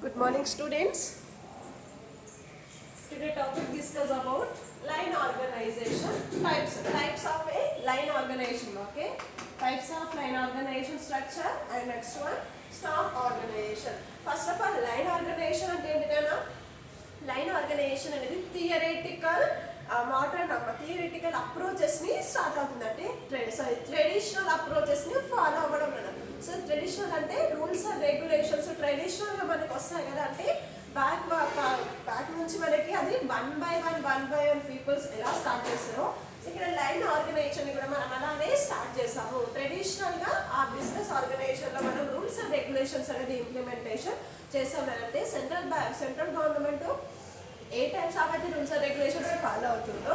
Good morning, students. Today topic discuss about line organization types of a line organization. Okay, types of line organization structure, and next one staff organization. First of all, line organization అంటే ఏంటిదన్నా line organisation అనేది theoretical theoretical అప్రోచెస్ని start అవుతుంది. అంటే traditional అప్రోచెస్ని follow అవ్వడం కదా. So traditional అంటే rules and regulations ట్రెడిషనల్గా మనకి వస్తాయి కదా. అంటే బ్యాక్ నుంచి మనకి అది వన్ బై వన్ పీపుల్స్ ఎలా స్టార్ట్ చేస్తారో ఇక్కడ లైన్ ఆర్గనైజేషన్ కూడా మనం అలానే స్టార్ట్ చేసాము. ట్రెడిషనల్గా ఆ బిజినెస్ ఆర్గనైజేషన్లో మనం రూల్స్ అండ్ రెగ్యులేషన్స్ అనేది ఇంప్లిమెంటేషన్ చేస్తామంటే సెంట్రల్ గవర్నమెంట్ ఏ టైప్స్ ఆఫ్ అయితే రూల్స్ అండ్ రెగ్యులేషన్స్ ఫాలో అవుతుందో,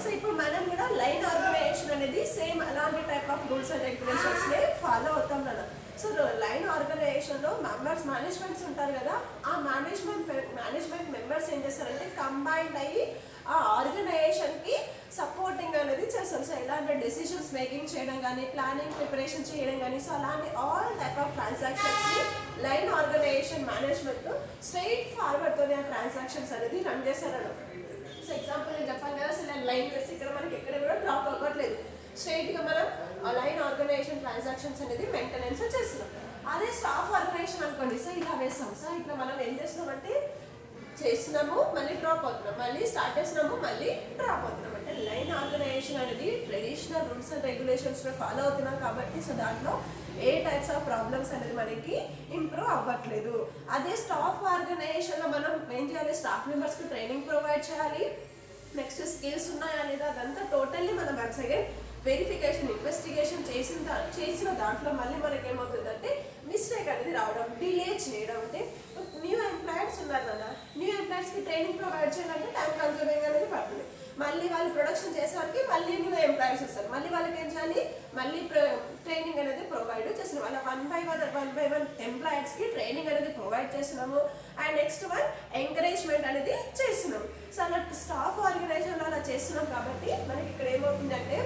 సో ఇప్పుడు మనం కూడా లైన్ ఆర్గనైజేషన్ అనేది సేమ్ అలాంటి టైప్ ఆఫ్ రూల్స్ అండ్ రెగ్యులేషన్స్ని ఫాలో అవుతాం కదా. సో లైన్ ఆర్గనైజేషన్లో మేనేజ్మెంట్స్ ఉంటారు కదా. ఆ మేనేజ్మెంట్ మెంబర్స్ ఏం చేస్తారంటే కంబైన్డ్ అయ్యి ఆ ఆర్గనైజేషన్కి సపోర్టింగ్ అనేది చేస్తారు. సో ఎలాంటి డెసిషన్స్ మేకింగ్ చేయడం కానీ, ప్లానింగ్ ప్రిపరేషన్ చేయడం కానీ, సో అలాంటి ఆల్ టైప్ ఆఫ్ ట్రాన్సాక్షన్స్ని లైన్ ఆర్గనైజేషన్ మేనేజ్మెంట్ స్ట్రైట్ ఫార్వర్డ్తోనే ఆ ట్రాన్సాక్షన్స్ అనేది రన్ చేశారు. సో ఎగ్జాంపుల్ నేను చెప్పాను కదా, అసలు లైన్ వేసి ఇక్కడ మనకి ఎక్కడ కూడా డ్రాప్ అవ్వట్లేదు. స్ట్రైట్గా మనం లైన్ ఆర్గనైజేషన్ ట్రాన్సాక్షన్స్ అనేది మెయింటెనెన్స్ చేస్తున్నాం. అదే స్టాఫ్ ఆర్గనైజేషన్ అనుకోండి, సో ఇలా వేస్తాం. సో ఇట్లా మనం ఏం చేస్తున్నామంటే చేస్తున్నాము, మళ్ళీ డ్రాప్ అవుతున్నాం, మళ్ళీ స్టార్ట్ చేస్తున్నాము, మళ్ళీ డ్రాప్ అవుతున్నాం. అంటే లైన్ ఆర్గనైజేషన్ అనేది ట్రెడిషనల్ రూల్స్ అండ్ రెగ్యులేషన్స్లో ఫాలో అవుతున్నాం కాబట్టి సో దాంట్లో ఏ టైప్స్ ఆఫ్ ప్రాబ్లమ్స్ అనేది మనకి ఇంప్రూవ్ అవ్వట్లేదు. అదే స్టాఫ్ ఆర్గనైజేషన్లో మనం ఏం చేయాలి, స్టాఫ్ మెంబర్స్కి ట్రైనింగ్ ప్రొవైడ్ చేయాలి. నెక్స్ట్ స్కిల్స్ ఉన్నాయా లేదా అదంతా టోటల్లీ మనం వన్స్ అగైన్ వెరిఫికేషన్ ఇన్వెస్టిగేషన్ చేసిన దాంట్లో మళ్ళీ మనకి ఏమవుతుందంటే మిస్టేక్ అనేది రావడం, డిలే చేయడం. అంటే న్యూ ఎంప్లాయర్స్ ఉన్నారు కదా, న్యూ ఎంప్లాయర్స్కి ట్రైనింగ్ ప్రొవైడ్ చేయాలంటే టైం కన్సూమింగ్ అనేది పడుతుంది. మళ్ళీ వాళ్ళు ప్రొడక్షన్ చేసేవారికి మళ్ళీ న్యూ ఎంప్లాయర్స్ వస్తారు, మళ్ళీ వాళ్ళకి ఏం చేయాలి, మళ్ళీ ట్రైనింగ్ అనేది ప్రొవైడ్ చేస్తున్నాం. వాళ్ళ వన్ బై వన్ ఎంప్లాయర్స్కి ట్రైనింగ్ అనేది ప్రొవైడ్ చేస్తున్నాము. అండ్ నెక్స్ట్ వన్ ఎంకరేజ్మెంట్ అనేది చేస్తున్నాము. సో అలా స్టాఫ్ ఆర్గనైజేషన్లో అలా చేస్తున్నాం కాబట్టి మనకి ఇక్కడ ఏమవుతుందంటే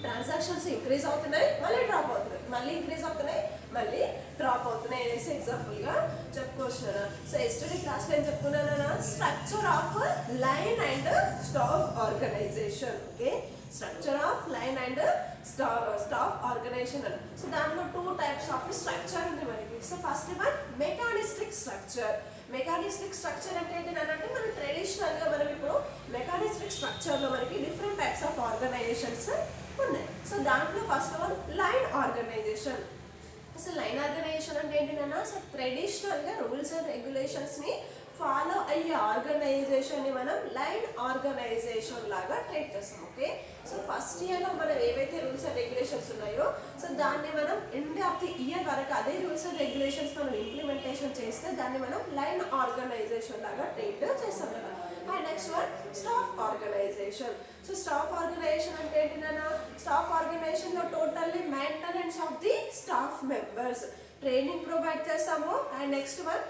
ట్రాన్సాక్షన్స్ ఇంక్రీజ్ అవుతున్నాయి, మళ్ళీ డ్రాప్ అవుతున్నాయి, మళ్ళీ ఇంక్రీజ్ అవుతున్నాయి, మళ్ళీ డ్రాప్ అవుతున్నాయి అనేసి ఎగ్జాంపుల్గా చెప్పుకోవచ్చు. సో ఎస్టర్డే క్లాస్లో ఏం చెప్పుకున్నానా, structure of line and staff organisation. Okay, structure of line and staff organisation అని. సో దాంట్లో టూ టైప్స్ ఆఫ్ స్ట్రక్చర్ ఉంది మనకి. So first one mechanistic structure. Mechanistic structure అంటే ఏంటంటే మనం ట్రెడిషనల్గా మనం ఇప్పుడు మెకానిస్టిక్ స్ట్రక్చర్లో మనకి డిఫరెంట్ టైప్స్ ఆఫ్ ఆర్గనైజేషన్స్ ఉన్నాయి. సో దాంట్లో ఫస్ట్ వన్ లైన్ ఆర్గనైజేషన్. అసలు లైన్ ఆర్గనైజేషన్ అంటే ఏంటన్నా, సో ట్రెడిషనల్గా రూల్స్ అండ్ రెగ్యులేషన్స్ని ఫాలో అయ్యే ఆర్గనైజేషన్ని మనం లైన్ ఆర్గనైజేషన్ లాగా ట్రీట్ చేస్తాం. ఓకే, సో ఫస్ట్ ఇయర్లో మనం ఏవైతే రూల్స్ అండ్ రెగ్యులేషన్స్ ఉన్నాయో సో దాన్ని మనం ఎండ్ ఆఫ్ ది ఇయర్ వరకు అదే రూల్స్ అండ్ రెగ్యులేషన్స్ మనం ఇంప్లిమెంటేషన్ చేస్తే దాన్ని మనం లైన్ ఆర్గనైజేషన్ లాగా ట్రీట్ చేస్తాం కదా. And next one staff organisation. So staff organisation అంటే ఏంటన్నా, స్టాఫ్ ఆర్గనైజేషన్లో totally maintenance of the staff members training provide చేస్తాము. అండ్ నెక్స్ట్ వన్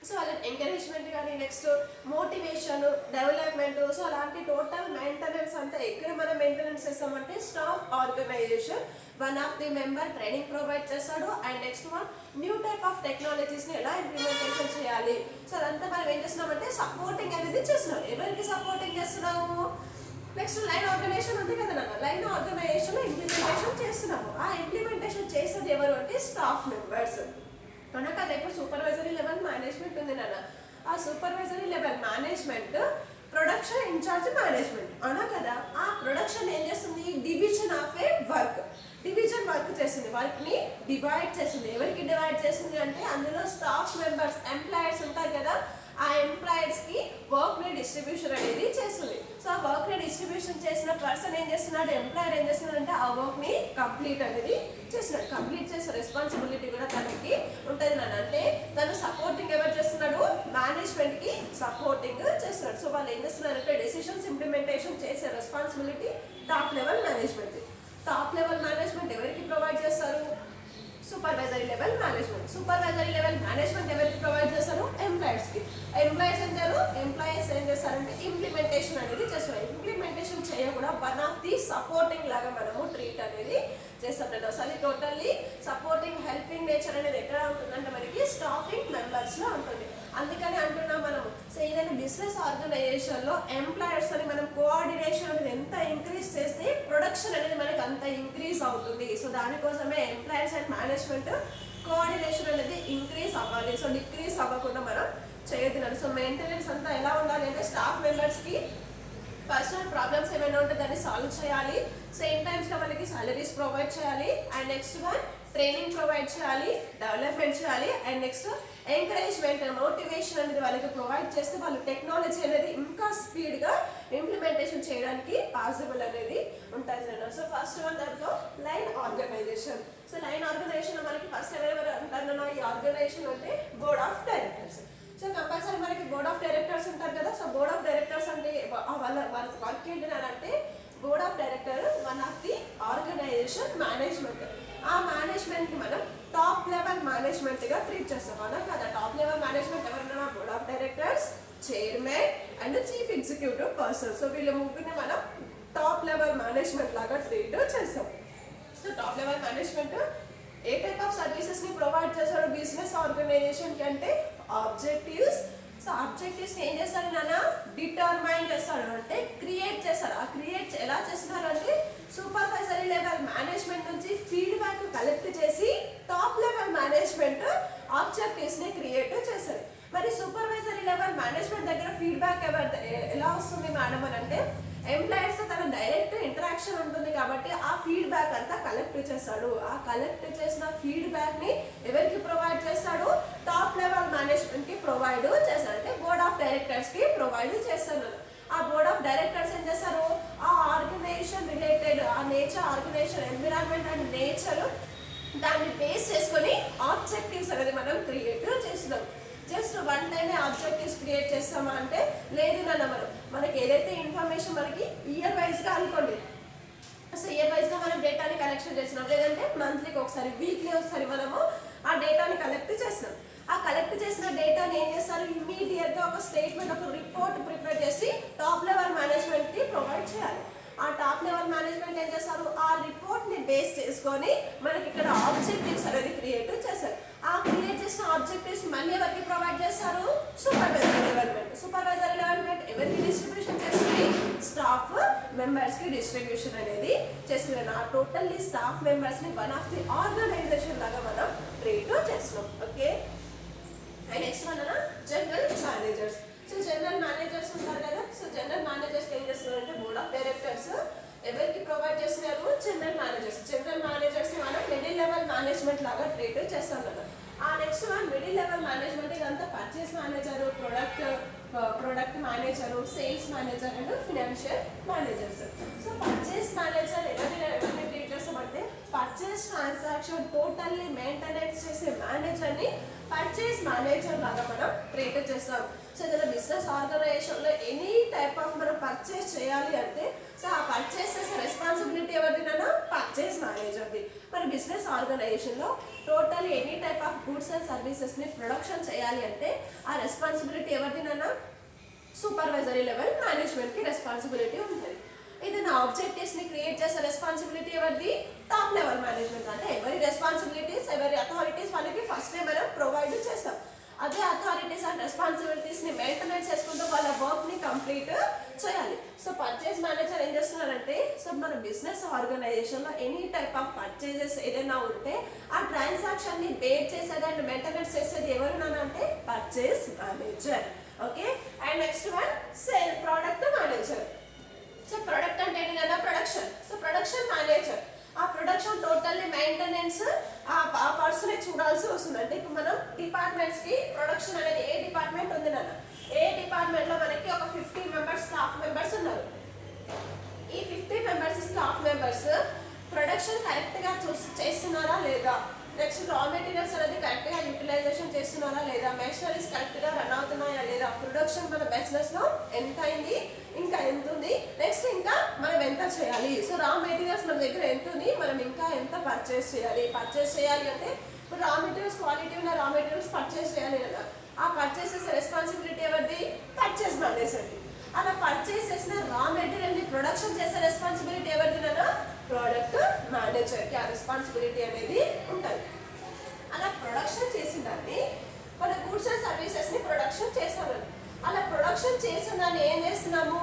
సో వాళ్ళకి ఎంకరేజ్మెంట్ కానీ, నెక్స్ట్ మోటివేషన్, డెవలప్మెంట్, సో అలాంటి టోటల్ మెయింటెనెన్స్ అంతా ఎక్కడ మనం మెయింటెనెన్స్ చేస్తామంటే staff organisation one of the member training provide చేస్తాడు. And next one new type of టెక్నాలజీస్ని ఎలా ఇంప్లిమెంటేషన్ చేయాలి, సో అదంతా మనం ఏం చేస్తున్నామంటే సపోర్టింగ్ అనేది చేస్తున్నాం. ఎవరికి సపోర్టింగ్ చేస్తున్నాము, నెక్స్ట్ లైన్ ఆర్గనైజేషన్ ఉంది కదా నాన్న, లైన్ ఆర్గనైజేషన్ ఇంప్లిమెంటేషన్ చేస్తున్నాము. ఆ ఇంప్లిమెంటేషన్ చేసేది ఎవరు అంటే స్టాఫ్ మెంబర్స్. మనకు అది ఇప్పుడు సూపర్వైజరీ లెవెల్ మేనేజ్మెంట్ ఉంది నాన్న. ఆ supervisory level management production incharge management అవునా కదా. ఆ ప్రొడక్షన్ ఏం చేస్తుంది, division of a work, division work చేస్తుంది, వర్క్ని డివైడ్ చేస్తుంది. ఎవరికి డివైడ్ చేస్తుంది అంటే అందులో స్టాఫ్ మెంబర్స్ ఎంప్లాయర్స్ ఉంటారు కదా, ఆ ఎంప్లాయర్స్కి వర్క్ని డిస్ట్రిబ్యూషన్ అనేది చేస్తుంది. సో ఆ వర్క్ని డిస్ట్రిబ్యూషన్ చేసిన పర్సన్ ఏం చేస్తున్నాడు, ఎంప్లాయర్ ఏం చేస్తున్నాడు అంటే ఆ వర్క్ని కంప్లీట్ అనేది చేస్తున్నాడు. కంప్లీట్ చేసే రెస్పాన్సిబిలిటీ కూడా తనకి ఉంటుంది నాన్న. అంటే తను సపోర్టింగ్ ఎవరు చేస్తున్నాడు, మేనేజ్మెంట్కి సపోర్టింగ్ చేస్తున్నాడు. సో వాళ్ళు ఏం చేస్తున్నారంటే డెసిషన్స్ ఇంప్లిమెంటేషన్ చేసే responsibility top level management. Top level management ఎవరికి ప్రొవైడ్ చేస్తారు, supervisory level management. Supervisory level management ఎవరికి ప్రొవైడ్ చేస్తారు, ఎంప్లాయర్స్కి. ఎంప్లాయర్స్ ఏం చేస్తారంటే ఇంప్లిమెంటేషన్ అనేది చేస్తారు. ఇంప్లిమెంటేషన్ చేయకుండా వన్ ఆఫ్ ది సపోర్టింగ్ లాగా మనము ట్రీట్ అనేది చేస్తాం కదా. సో అది టోటల్లీ సపోర్టింగ్ హెల్పింగ్ నేచర్ అనేది ఎక్కడ ఉంటుందంటే మనకి స్టాఫింగ్ మెంబర్స్లో ఉంటుంది. అందుకని అంటున్నాం మనం. సో ఏదైనా బిజినెస్ ఆర్గనైజేషన్లో ఎంప్లాయర్స్ అని మనం కోఆర్డినేషన్ అనేది ఎంత ఇంక్రీజ్ చేస్తే ప్రొడక్షన్ అనేది మనకి అంత ఇంక్రీజ్ అవుతుంది. సో దానికోసమే ఎంప్లాయర్స్ అండ్ మేనేజ్మెంట్ కోఆర్డినేషన్ అనేది ఇంక్రీజ్ అవ్వాలి. సో డిక్రీజ్ అవ్వకుండా మనం చేయొద్దు. సో మెయింటెనెన్స్ అంతా ఎలా ఉండాలి అంటే స్టాఫ్ మెంబర్స్కి పర్సనల్ ప్రాబ్లమ్స్ ఏమైనా ఉంటే దాన్ని సాల్వ్ చేయాలి. సేమ్ టైమ్స్లో వాళ్ళకి సాలరీస్ ప్రొవైడ్ చేయాలి. And next one training provide చేయాలి, డెవలప్మెంట్ చేయాలి. అండ్ నెక్స్ట్ ఎంకరేజ్మెంట్ మోటివేషన్ అనేది వాళ్ళకి ప్రొవైడ్ చేస్తే వాళ్ళు టెక్నాలజీ అనేది ఇంకా స్పీడ్గా ఇంప్లిమెంటేషన్ చేయడానికి పాసిబుల్ అనేది ఉంటుంది. సో ఫస్ట్ వన్ దాంట్లో line organisation. So line organisation మనకి ఫస్ట్ ఎవరెవరు అంటారు ఈ ఆర్గనైజేషన్ అంటే board of directors. So compulsory మనకి బోర్డ్ ఆఫ్ డైరెక్టర్స్ ఉంటారు కదా. సో బోర్డ్ ఆఫ్ డైరెక్టర్స్ అంటే వాళ్ళ వర్క్ ఏంటంటే board of director one of the organisation management. ఆ మేనేజ్మెంట్ మనం టాప్ లెవెల్ మేనేజ్మెంట్గా ట్రీట్ చేస్తాం అలా కదా. టాప్ లెవెల్ మేనేజ్మెంట్ ఎవరన్నా board of directors, chairman and chief executive person. So వీళ్ళ ముగ్గురిని మనం టాప్ లెవెల్ మేనేజ్మెంట్ లాగా ట్రీట్ చేస్తాం. సో టాప్ లెవెల్ మేనేజ్మెంట్ ఏ టైప్ ఆఫ్ సర్వీసెస్ని ప్రొవైడ్ చేస్తాడు బిజినెస్ ఆర్గనైజేషన్కి అంటే ఆబ్జెక్టివ్స్. సో ఆబ్జెక్టివ్స్ ఏం చేస్తాడు నాన్న డిటర్మైన్ చేస్తాడు అంటే క్రియేట్ చేస్తాడు. ఆ క్రియేట్ ఎలా చేస్తున్నారు అంటే సూపర్వైజరీ లెవెల్ మేనేజ్మెంట్ నుంచి ఫీడ్బ్యాక్ కలెక్ట్ చేసి టాప్ లెవెల్ మేనేజ్మెంట్ ఆబ్జెక్టివ్స్ని క్రియేట్ చేస్తారు. మరి సూపర్వైజరీ లెవెల్ మేనేజ్మెంట్ దగ్గర ఫీడ్బ్యాక్ ఎలా వస్తుంది మేడం అని అంటే ఎంప్లాయర్స్తో తన డైరెక్ట్ ఇంటరాక్షన్ ఉంటుంది కాబట్టి ఆ ఫీడ్బ్యాక్ అంతా కలెక్ట్ చేస్తాడు. ఆ కలెక్ట్ చేసిన ఫీడ్బ్యాక్ని ఎవరికి ప్రొవైడ్ చేస్తాడు టాప్ లెవెల్ మేనేజ్మెంట్కి ప్రొవైడ్ చేస్తాడు. అంటే బోర్డ్ ఆఫ్ డైరెక్టర్స్కి ప్రొవైడ్ చేస్తాడు. ఆ బోర్డ్ ఆఫ్ డైరెక్టర్స్ ఏం చేస్తారు ఆ ఆర్గనైజేషన్ రిలేటెడ్ ఆ nature organisation environment and nature దాన్ని బేస్ చేసుకొని ఆబ్జెక్టివ్స్ అనేది మనం క్రియేట్ చేస్తున్నాం. జస్ట్ వన్ టైమే ఆబ్జెక్టివ్స్ క్రియేట్ చేస్తామా అంటే లేదు నాన్న. మనకి ఏదైతే ఇన్ఫర్మేషన్ మనకి ఇయర్ వైజ్గా అనుకోండి. సో ఇయర్ వైజ్గా మనం డేటాని కలెక్షన్ చేస్తున్నాం, లేదంటే మంత్లీకి ఒకసారి వీక్లీ ఒకసారి మనము ఆ డేటాని కలెక్ట్ చేస్తున్నాం. ఆ కలెక్ట్ చేసిన డేటాని ఏం చేస్తారు ఇమ్మీడియట్గా ఒక స్టేట్మెంట్ ఒక రిపోర్ట్ ప్రిపేర్ చేసి టాప్ లెవెల్ మేనేజ్మెంట్కి ప్రొవైడ్ చేయాలి. ఆ టాప్ లెవెల్ మేనేజ్మెంట్ ఏం చేస్తారు ఆ రిపోర్ట్ని బేస్ చేసుకొని మనకి ఇక్కడ ఆబ్జెక్టివ్స్ అనేది క్రియేట్ చేస్తారు. ఆ క్రియేట్ చేసిన ఆబ్జెక్టివ్స్ మళ్ళీ ఎవరికి ప్రొవైడ్ చేస్తారు సూపర్వైజరీ డెవలప్మెంట్. సూపర్వైజరీ డెవలప్మెంట్ ఎవరికి డిస్ట్రిబ్యూషన్ చేస్తుంది స్టాఫ్ మెంబర్స్కి డిస్ట్రిబ్యూషన్ అనేది చేస్తుంది. ఆ టోటల్లీ స్టాఫ్ మెంబర్స్ని వన్ ఆఫ్ ది ఆర్గనైజేషన్ లాగా మనం ట్రీట్ చేస్తున్నాం. Okay and next one general managers. So general managers ఉంటారు కదా. సో జనరల్ మేనేజర్స్ ఏం చేస్తున్నారంటే బోర్డ్ ఆఫ్ డైరెక్టర్స్ ఎవరికి ప్రొవైడ్ చేస్తున్నారు జనరల్ మేనేజర్స్. జనరల్ మేనేజర్స్ మనం మిడిల్ లెవెల్ మేనేజ్మెంట్ లాగా ట్రీట్ చేస్తాం కదా. ఆ next one middle level management ఇదంతా purchase manager, product manager, sales manager and financial managers. So purchase manager ఎవరిని ట్రీట్ చేస్తామంటే పర్చేస్ ట్రాన్సాక్షన్ టోటల్లీ మెయింటెనెన్స్ చేసే మేనేజర్ని పర్చేస్ మేనేజర్ లాగా మనం ట్రీట్ చేస్తాం. సో ఏదైనా బిజినెస్ ఆర్గనైజేషన్లో ఎనీ టైప్ ఆఫ్ మనం పర్చేస్ చేయాలి అంటే సో ఆ పర్చేస్ చేసే రెస్పాన్సిబిలిటీ ఎవరిదినా పర్చేస్ మేనేజర్ది. మరి బిజినెస్ ఆర్గనైజేషన్లో total any type of goods and సర్వీసెస్ని ప్రొడక్షన్ చేయాలి అంటే ఆ రెస్పాన్సిబిలిటీ ఎవరిదినా సూపర్వైజరీ లెవెల్ మేనేజ్మెంట్కి రెస్పాన్సిబిలిటీ ఉంటుంది. ఏదైనా ఆబ్జెక్టివ్స్ని క్రియేట్ చేసే రెస్పాన్సిబిలిటీ ఎవరిది టాప్ లెవెల్ మేనేజ్మెంట్. అంటే ఎవరి రెస్పాన్సిబిలిటీస్ ఎవరి అథారిటీస్ వాళ్ళకి ఫస్టే మనం ప్రొవైడ్ చేస్తాం. అదే అథారిటీస్ అండ్ రెస్పాన్సిబిలిటీస్ని మెయింటెనెన్స్ చేసుకుంటూ వాళ్ళ వర్క్ని కంప్లీట్ చేయాలి. సో పర్చేస్ మేనేజర్ ఏం చేస్తున్నారంటే సో మన బిజినెస్ ఆర్గనైజేషన్లో ఎనీ టైప్ ఆఫ్ పర్చేజెస్ ఏదైనా ఉంటే ఆ ట్రాన్సాక్షన్ని బేర్ చేసేది అండ్ మెయింటెనెన్స్ చేసేది ఎవరునంటే purchase manager. Okay and next one sale product manager. So product అంటే ఏంటి కదా ప్రొడక్షన్. సో ప్రొడక్షన్ మేనేజర్ ఆ ప్రొడక్షన్ టోటల్లీ మెయింటెనెన్స్ ఆ పర్సనే చూడాల్సి వస్తుంది. అంటే ఇప్పుడు మనం డిపార్ట్మెంట్స్కి ప్రొడక్షన్ అనేది ఏ డిపార్ట్మెంట్ ఉంది నాన్న ఏ డిపార్ట్మెంట్లో మనకి ఒక 50 మెంబర్స్ స్టాఫ్ మెంబర్స్ ఉన్నారు. ఈ 50 మెంబర్స్ స్టాఫ్ మెంబర్స్ ప్రొడక్షన్ కరెక్ట్గా చేస్తున్నారా లేదా, నెక్స్ట్ రా మెటీరియల్స్ అనేది కరెక్ట్గా యూటిలైజేషన్ చేస్తున్నారా లేదా, మెషినరీస్ కరెక్ట్గా రన్ అవుతున్నాయా లేదా, ప్రొడక్షన్ మన బిజినెస్లో ఎంత అయింది ఇంకా ఎంత ఉంది, నెక్స్ట్ ఇంకా మనం ఎంత చేయాలి. సో రా మెటీరియల్స్ మన దగ్గర ఎంత ఉంది మనం ఇంకా ఎంత పర్చేస్ చేయాలి అంటే ఇప్పుడు రా మెటీరియల్స్ క్వాలిటీ ఉన్న రా మెటీరియల్స్ పర్చేస్ చేయాలి కదా. ఆ పర్చేస్ చేసే రెస్పాన్సిబిలిటీ ఎవరిది పర్చేస్ మేనేజర్ది. అలా పర్చేస్ చేసిన రా మెటీరియల్ని ప్రొడక్షన్ చేసే రెస్పాన్సిబిలిటీ ఎవరిది కదా ప్రోడక్ట్ మేనేజర్కి ఆ రెస్పాన్సిబిలిటీ అనేది ఉంటుంది. అలా ప్రొడక్షన్ చేసిన దాన్ని మన గూడ్స్ అండ్ సర్వీసెస్ని ప్రొడక్షన్ ప్రొడక్షన్ చేస్తున్నాను ఏం చేస్తున్నాము,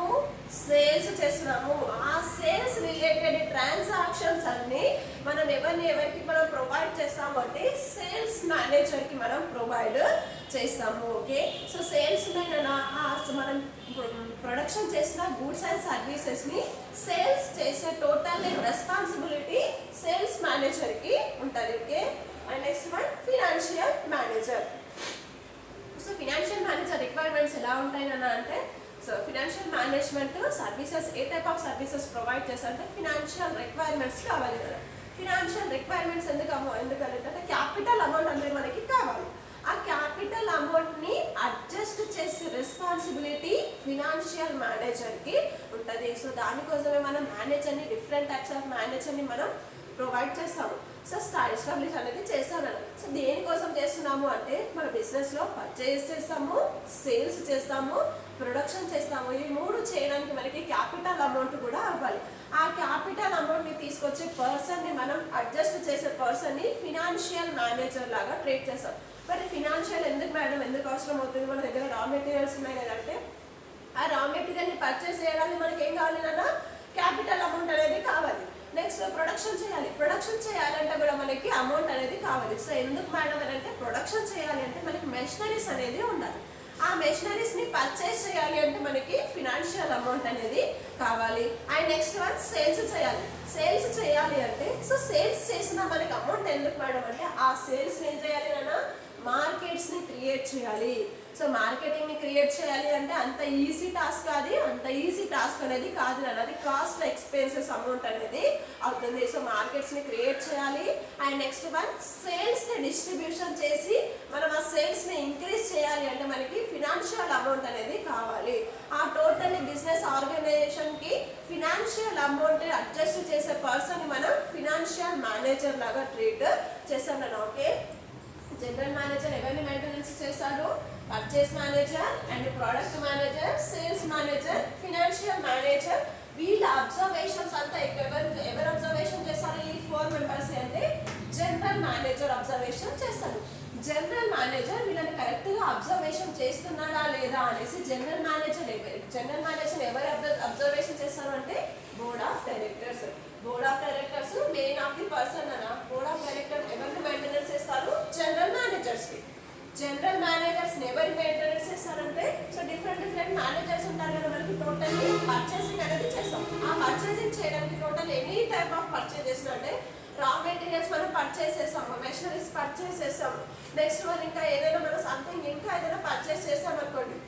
సేల్స్ చేస్తున్నాము. ఆ సేల్స్ రిలేటెడ్ ట్రాన్సాక్షన్స్ అన్ని మనం ఎవరికి మనం ప్రొవైడ్ చేస్తాము అంటే సేల్స్ మేనేజర్ కి మనం ప్రొవైడ్ చేస్తాము. ఓకే, సో సేల్స్ మనం ప్రొడక్షన్ చేసిన గూడ్స్ అండ్ సర్వీసెస్ ని సేల్స్ చేసే టోటల్ రెస్పాన్సిబిలిటీ సేల్స్ మేనేజర్ కి ఉంటుంది. Okay, and next one financial manager. So financial manager requirements ఎలా ఉంటాయి అంటే, so financial management services A type of services provide చేస్తారంటే ఫినాన్షియల్ రిక్వైర్మెంట్స్ కావాలి కదా. ఫినాన్షియల్ రిక్వైర్మెంట్స్ ఎందుకంటే క్యాపిటల్ అమౌంట్ అనేది మనకి కావాలి. ఆ క్యాపిటల్ అమౌంట్ ని అడ్జస్ట్ చేసే రెస్పాన్సిబిలిటీ ఫినాన్షియల్ మేనేజర్ కి ఉంటుంది. సో దానికోసమే మనం మేనేజర్ ని డిఫరెంట్ టైప్స్ ఆఫ్ మేనేజర్ ని మనం ప్రొవైడ్ చేస్తాము. సో ఎస్టాబ్లిష్ అనేది చేస్తాను. సో దేనికోసం చేస్తున్నాము అంటే మన బిజినెస్ లో పర్చేస్ చేస్తాము, సేల్స్ చేస్తాము, ప్రొడక్షన్ చేస్తాము. ఈ మూడు చేయడానికి మనకి క్యాపిటల్ అమౌంట్ కూడా అవ్వాలి. ఆ క్యాపిటల్ అమౌంట్ ని తీసుకొచ్చే పర్సన్ ని మనం అడ్జస్ట్ చేసే పర్సన్ ని ఫినాన్షియల్ మేనేజర్ లాగా ట్రీట్ చేస్తాం. మరి ఫినాన్షియల్ ఎందుకు మేడం, ఎందుకు అవసరం అవుతుంది? మన దగ్గర రా మెటీరియల్స్ ఉన్నాయి కదంటే ఆ రా మెటీరియల్ ని పర్చేస్ చేయడానికి మనకి ఏం కావాలి నాన్న, క్యాపిటల్ అమౌంట్ అనేది కావాలి. నెక్స్ట్ ప్రొడక్షన్ చేయాలంటే కూడా మనకి అమౌంట్ అనేది కావాలి. సో ఎందుకు మేడం అని అంటే ప్రొడక్షన్ చేయాలి అంటే మనకి మెషినరీస్ అనేది ఉండాలి. ఆ మెషినరీస్ ని పర్చేస్ చేయాలి అంటే మనకి ఫినాన్షియల్ అమౌంట్ అనేది కావాలి. అండ్ నెక్స్ట్ వన్ సేల్స్ చేయాలి అంటే, సో సేల్స్ చేసిన మనకి అమౌంట్ ఎందుకు మేడం అంటే ఆ సేల్స్ ఏం చేయాలి అన్న, మార్కెట్స్ ని క్రియేట్ చేయాలి. సో మార్కెటింగ్ ని క్రియేట్ చేయాలి అంటే అంత ఈజీ టాస్క్ అనేది కాదు నాన్న, అది కాస్ట్ ఎక్స్పెన్సెస్ అమౌంట్ అనేది అవుతుంది. సో మార్కెట్స్ ని క్రియేట్ చేయాలి. అండ్ నెక్స్ట్ వన్ సేల్స్ ని డిస్ట్రిబ్యూషన్ చేసి మనం ఆ సేల్స్ ని ఇంక్రీజ్ చేయాలి అంటే మనకి ఫినాన్షియల్ అమౌంట్ అనేది కావాలి. ఆ టోటల్ బిజినెస్ ఆర్గనైజేషన్ కి ఫినాన్షియల్ అమౌంట్ అడ్జస్ట్ చేసే పర్సన్ ని మనం ఫినాన్షియల్ మేనేజర్ లాగా ట్రీట్ చేస్తాం. ఓకే, జనరల్ మేనేజర్ ఎవరిని మెయింటెనెన్స్ చేస్తారు, purchase manager and product manager, sales manager, financial manager. వీళ్ళ అబ్జర్వేషన్స్ అంతా ఎవరు అబ్జర్వేషన్ చేస్తారు? ఈ 4 మెంబర్స్ అంటే జనరల్ మేనేజర్ అబ్జర్వేషన్ చేస్తారు. జనరల్ మేనేజర్ వీళ్ళని కరెక్ట్ గా అబ్జర్వేషన్ చేస్తున్నాడా లేదా అనేసి జనరల్ మేనేజర్ ఎవరు అబ్జర్వేషన్ చేస్తారు అంటే board of directors main of the person అన్న. బోర్డ్ ఆఫ్ డైరెక్టర్ ఎవరిని మెయింటెనెన్స్ చేస్తారు? జనరల్ మేనేజర్స్ కి. జనరల్ మేనేజర్స్ ఎవరి మెయింటెనెన్స్ చేస్తారంటే, సో డిఫరెంట్ మేనేజర్స్ ఉంటారు కదా మనకి. టోటల్లీ పర్చేసింగ్ అనేది చేస్తాం. ఆ పర్చేసింగ్ చేయడానికి total any type of purchase చేసినట్టే రా మెటీరియల్స్ మనం పర్చేస్ చేస్తాము, మెషినరీస్ పర్చేస్ చేస్తాము. నెక్స్ట్ మనం ఇంకా ఏదైనా మనం సంథింగ్ ఇంకా ఏదైనా పర్చేస్ చేస్తాం అనుకోండి,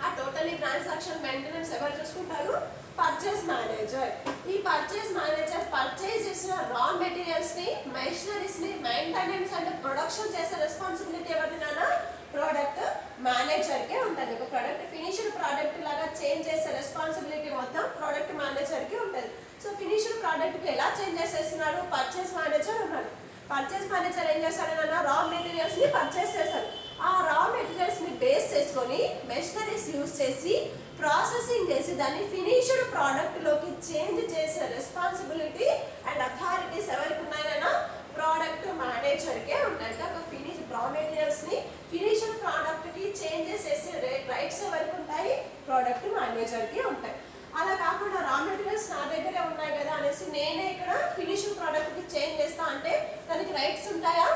ఆ టోటల్లీ ట్రాన్సాక్షన్ మెయింటెనెన్స్ ఎవరు చూసుకుంటారు? Purchase manager. ఈ పర్చేస్ మేనేజర్ పర్చేస్ చేసిన రా మెటీరియల్స్ ని, మెషినరీస్ ని మెయింటెనెన్స్ అండ్ ప్రొడక్షన్ చేసే రెస్పాన్సిబిలిటీ ఎవరినైనా ప్రోడక్ట్ మేనేజర్ కే ఉంటుంది. ఒక ప్రోడక్ట్ ఫినిష్డ్ ప్రోడక్ట్ లాగా చేంజ్ చేసే రెస్పాన్సిబిలిటీ మొత్తం ప్రోడక్ట్ మేనేజర్ కి ఉంటుంది. సో ఫినిష్డ్ ప్రోడక్ట్ కి ఎలా చేంజ్ చేసేస్తున్నాడు? పర్చేస్ మేనేజర్ ఉన్నాడు. పర్చేస్ మేనేజర్ ఏం చేస్తాడన్నా, రా మెటీరియల్స్ ని పర్చేస్ చేస్తాడు. ఆ రా మెటీరియల్స్ ని బేస్ చేసుకొని మెషినరీస్ యూజ్ చేసి ప్రాసెసింగ్ చేసి దాన్ని ఫినిష్డ్ ప్రోడక్ట్ లోకి చేంజ్ చేసే రెస్పాన్సిబిలిటీ అండ్ అథారిటీస్ ఎవరికి ఉన్నాయన్నా, ప్రోడక్ట్ మేనేజర్ కే ఉంటాయి. ఒక ఫినిష్ రా మెటీరియల్స్ ని ఫినిష్డ్ ప్రోడక్ట్ కి చేంజ్ చేసే రైట్స్ ఎవరికి ఉంటాయి? ప్రోడక్ట్ మేనేజర్ కి ఉంటాయి. అలా కాకుండా రా మెటీరియల్స్ నా దగ్గరే ఉన్నాయి కదా అనేసి నేనే ఇక్కడ ఫినిష్డ్ ప్రోడక్ట్ కి చేంజ్ చేస్తా అంటే దానికి రైట్స్ ఉంటాయా?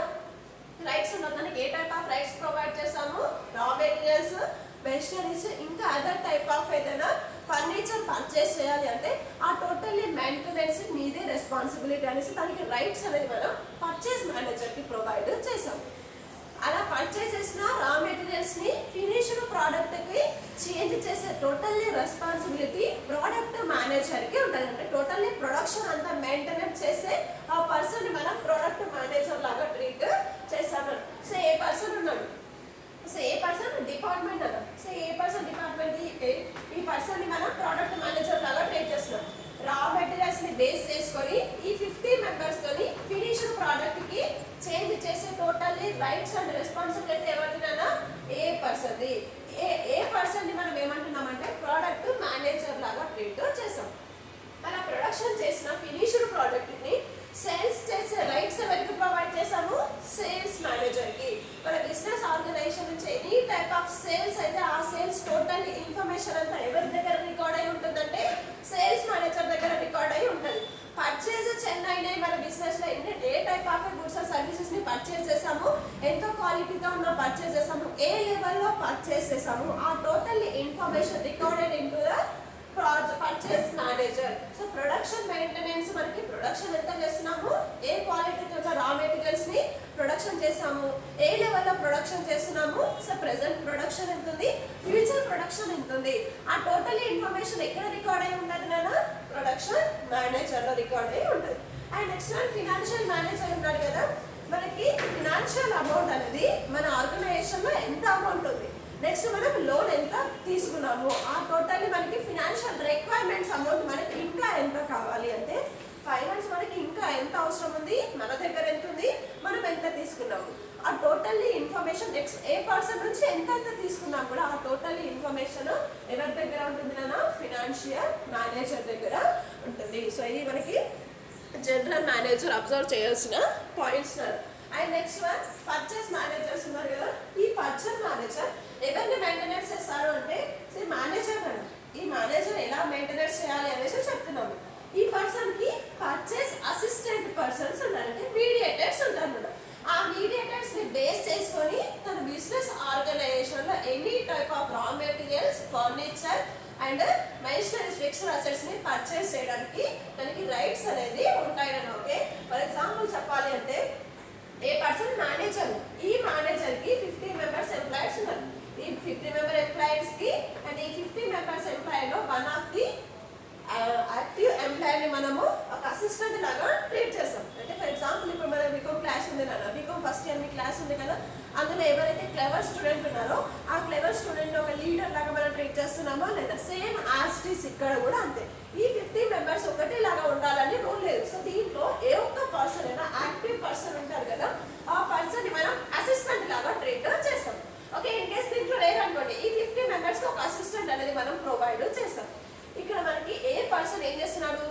రైట్స్ ఉండదు. దానికి ఏ టైప్ ఆఫ్ రైట్స్ ప్రొవైడ్ చేస్తాము? రా మెటీరియల్స్, మెషినరీస్, ఇంకా అదర్ టైప్ ఆఫ్ ఏదైనా ఫర్నిచర్ పర్చేస్ చేయాలి అంటే ఆ టోటల్లీ మెయింటెనెన్స్ మీదే రెస్పాన్సిబిలిటీ అనేసి దానికి రైట్స్ అనేది మనం పర్చేస్ మేనేజర్ కి ప్రొవైడ్ చేసాం. అలా పర్చేస్ చేసిన రా మెటీరియల్స్ ని ఫినిష్డ్ ప్రోడక్ట్ కి చేంజ్ చేసే టోటల్లీ రెస్పాన్సిబిలిటీ ప్రోడక్ట్ మేనేజర్ కి ఉంటుంది. అంటే టోటల్లీ ప్రొడక్షన్ అంతా మెయింటెనెన్స్ చేసే ఆ పర్సన్ ని మనం ప్రోడక్ట్ మేనేజర్ లాగా ట్రీట్ చేస్తాము. సో ఏ పర్సన్ ఉన్నాడు, సో ఏ పర్సన్ డిపార్ట్మెంట్ అన్న, సో ఏ పర్సన్ డిపార్ట్మెంట్ ఈ పర్సన్ ని మనం ప్రోడక్ట్ మేనేజర్ లాగా ట్రీట్ చేస్తున్నాం. రా మెటీరియల్స్ ని బేస్ చేసుకొని ఈ 50 మెంబర్స్ తోని ఫినిష్డ్ ప్రోడక్ట్ కి చేంజ్ చేసే టోటల్లీ రైట్స్ అండ్ రెస్పాన్సిబిలిటీ ఎవరినైనా ఏ పర్సన్ ని మనం ఏమంటున్నామంటే ప్రోడక్ట్ మేనేజర్ లాగా ట్రీట్ చేసాం. అలా ప్రొడక్షన్ చేసిన ఫినిష్డ్ ప్రోడక్ట్ ని సేల్స్ చేసే రైట్స్ ఎవరికి ప్రొవైడ్ చేసాము? సేల్స్ మేనేజర్ కి. మన బిజినెస్ ఆర్గనైజేషన్ నుంచి ఎనీ టైప్ ఆఫ్ సేల్స్ అయితే ఆ సేల్స్ టోటల్ ఇన్ఫర్మేషన్ అంతా ఎవరి దగ్గర రికార్డ్ అయి ఉంటుందంటే సేల్స్ మేనేజర్ దగ్గర రికార్డ్ అయి ఉంటుంది. పర్చేజ్ చెన్నైనే మన బిజినెస్ లో ఏ type of goods and services ని పర్చేజ్ చేసాము, ఎంతో క్వాలిటీతో ఉన్న పర్చేజ్ చేసాము, ఏ లెవెల్లో పర్చేజ్ చేసాము, ఆ total information recorded in to the purchase manager. So production maintenance మనకి ప్రొడక్షన్ ఎంత చేస్తున్నాము, ఏ క్వాలిటీతో ఉన్న రా మెటీరియల్స్ ని ప్రొడక్షన్ చేసాము, ఏ లెవెల్లో ప్రొడక్షన్ చేస్తున్నాము, సో ప్రెసెంట్ ప్రొడక్షన్ ఎంత ఉంది, ఫ్యూచర్ ప్రొడక్షన్ ఎంత ఉంది, ఆ టోటల్ ఇన్ఫర్మేషన్ ఎక్కడ రికార్డ్ అయి ఉంటుంది నాన్న, ప్రొడక్షన్ మేనేజర్ లో రికార్డ్ అయి ఉంటుంది. And next one financial manager ఉన్నాడు కదా, మనకి ఫినాన్షియల్ అమౌంట్ అనేది మన ఆర్గనైజేషన్ లో ఎంత అమౌంట్ ఉంది, నెక్స్ట్ మనం లోన్ ఎంత తీసుకున్నాము, ఆ టోటల్లీ మనకి ఫినాన్షియల్ రిక్వైర్మెంట్స్ అమౌంట్ మనకి ఇంకా ఎంత కావాలి అంటే ఫైనాన్స్ మనకి ఇంకా ఎంత అవసరం ఉంది, మన దగ్గర ఎంత ఉంది, మనం ఎంత తీసుకున్నాము, ఆ టోటల్లీ ఇన్ఫర్మేషన్ నెక్స్ట్ ఏ పర్సన్ నుంచి ఎంత తీసుకున్నాం కూడా ఆ టోటల్లీ ఇన్ఫర్మేషన్ ఎవరి దగ్గర ఉంటుంది అన్న, ఫినాన్షియల్ మేనేజర్ దగ్గర ఉంటుంది. సో ఇది మనకి జనరల్ మేనేజర్ అబ్జర్వ్ చేయాల్సిన points. And next one purchase managers ఉన్నారు కదా, ఈ పర్చేస్ మేనేజర్ ఎవరిని మెయింటెనెన్స్ చేస్తారు అంటే మేనేజర్ కదా, ఈ మేనేజర్ ఎలా మెయింటెనెన్స్ చేయాలి అనేసి చెప్తున్నాము. ఈ పర్సన్ కి పర్చేస్ అసిస్టెంట్ పర్సన్స్ ఉంటారంటే మీడియేటర్స్ ఉంటారు. ఆ మీడియేటర్స్ ని బేస్ చేసుకొని తన బిజినెస్ ఆర్గనైజేషన్ లో any type of raw materials, furniture and machineries, fixed assets ని పర్చేస్ చేయడానికి తనకి రైట్స్ అనేది ఉంటాయని. ఓకే, ఫర్ ఎగ్జాంపుల్ చెప్పాలి అంటే ఏ పర్సన్ మేనేజర్, ఈ మేనేజర్ కి 50 మెంబర్స్ ఎంప్లాయీస్ ఉన్నారు. ఈ 50 మెంబర్ ఎంప్లాయీస్ కి అండ్ ఈ 50 మెంబర్స్ ఎంప్లాయీ లో వన్ ఆఫ్ ది యాక్టివ్ ఎంప్లాయీని మనము ఒక అసిస్టెంట్ లాగా ట్రీట్ చేస్తాం. అంటే ఫర్ ఎగ్జాంపుల్ ఇప్పుడు మన బీకామ్ క్లాస్ ఉంది కదా, బీకామ్ ఫస్ట్ ఇయర్ మీ క్లాస్ ఉంది కదా, అందులో ఎవరైతే క్లెవర్ స్టూడెంట్ ఉన్నారో ఆ క్లెవర్ స్టూడెంట్ ఒక లీడర్ లాగా మనం ట్రీట్ చేస్తున్నామో లేదా సేమ్ యాస్టీస్ ఇక్కడ కూడా అంతే. ఈ 50 మెంబర్స్ ఒకటేలాగా ఉండాలని రూల్ లేదు. సో దీంట్లో ఏ ఒక్క పర్సన్ అయినా యాక్టివ్ పర్సన్ ఉంటారు కదా, ఆ పర్సన్ ని మనం అసిస్టెంట్ లాగా ట్రీట్ చేస్తాం. ఓకే, ఇన్ కేస్ దీంట్లో లేరనుకోండి ఈ 50 మెంబర్స్ కి ఒక అసిస్టెంట్ అనేది మనం ప్రొవైడ్ చేస్తాం. ఇక్కడ మనకి ఏ పర్సన్ ఏం చేస్తున్నాడు,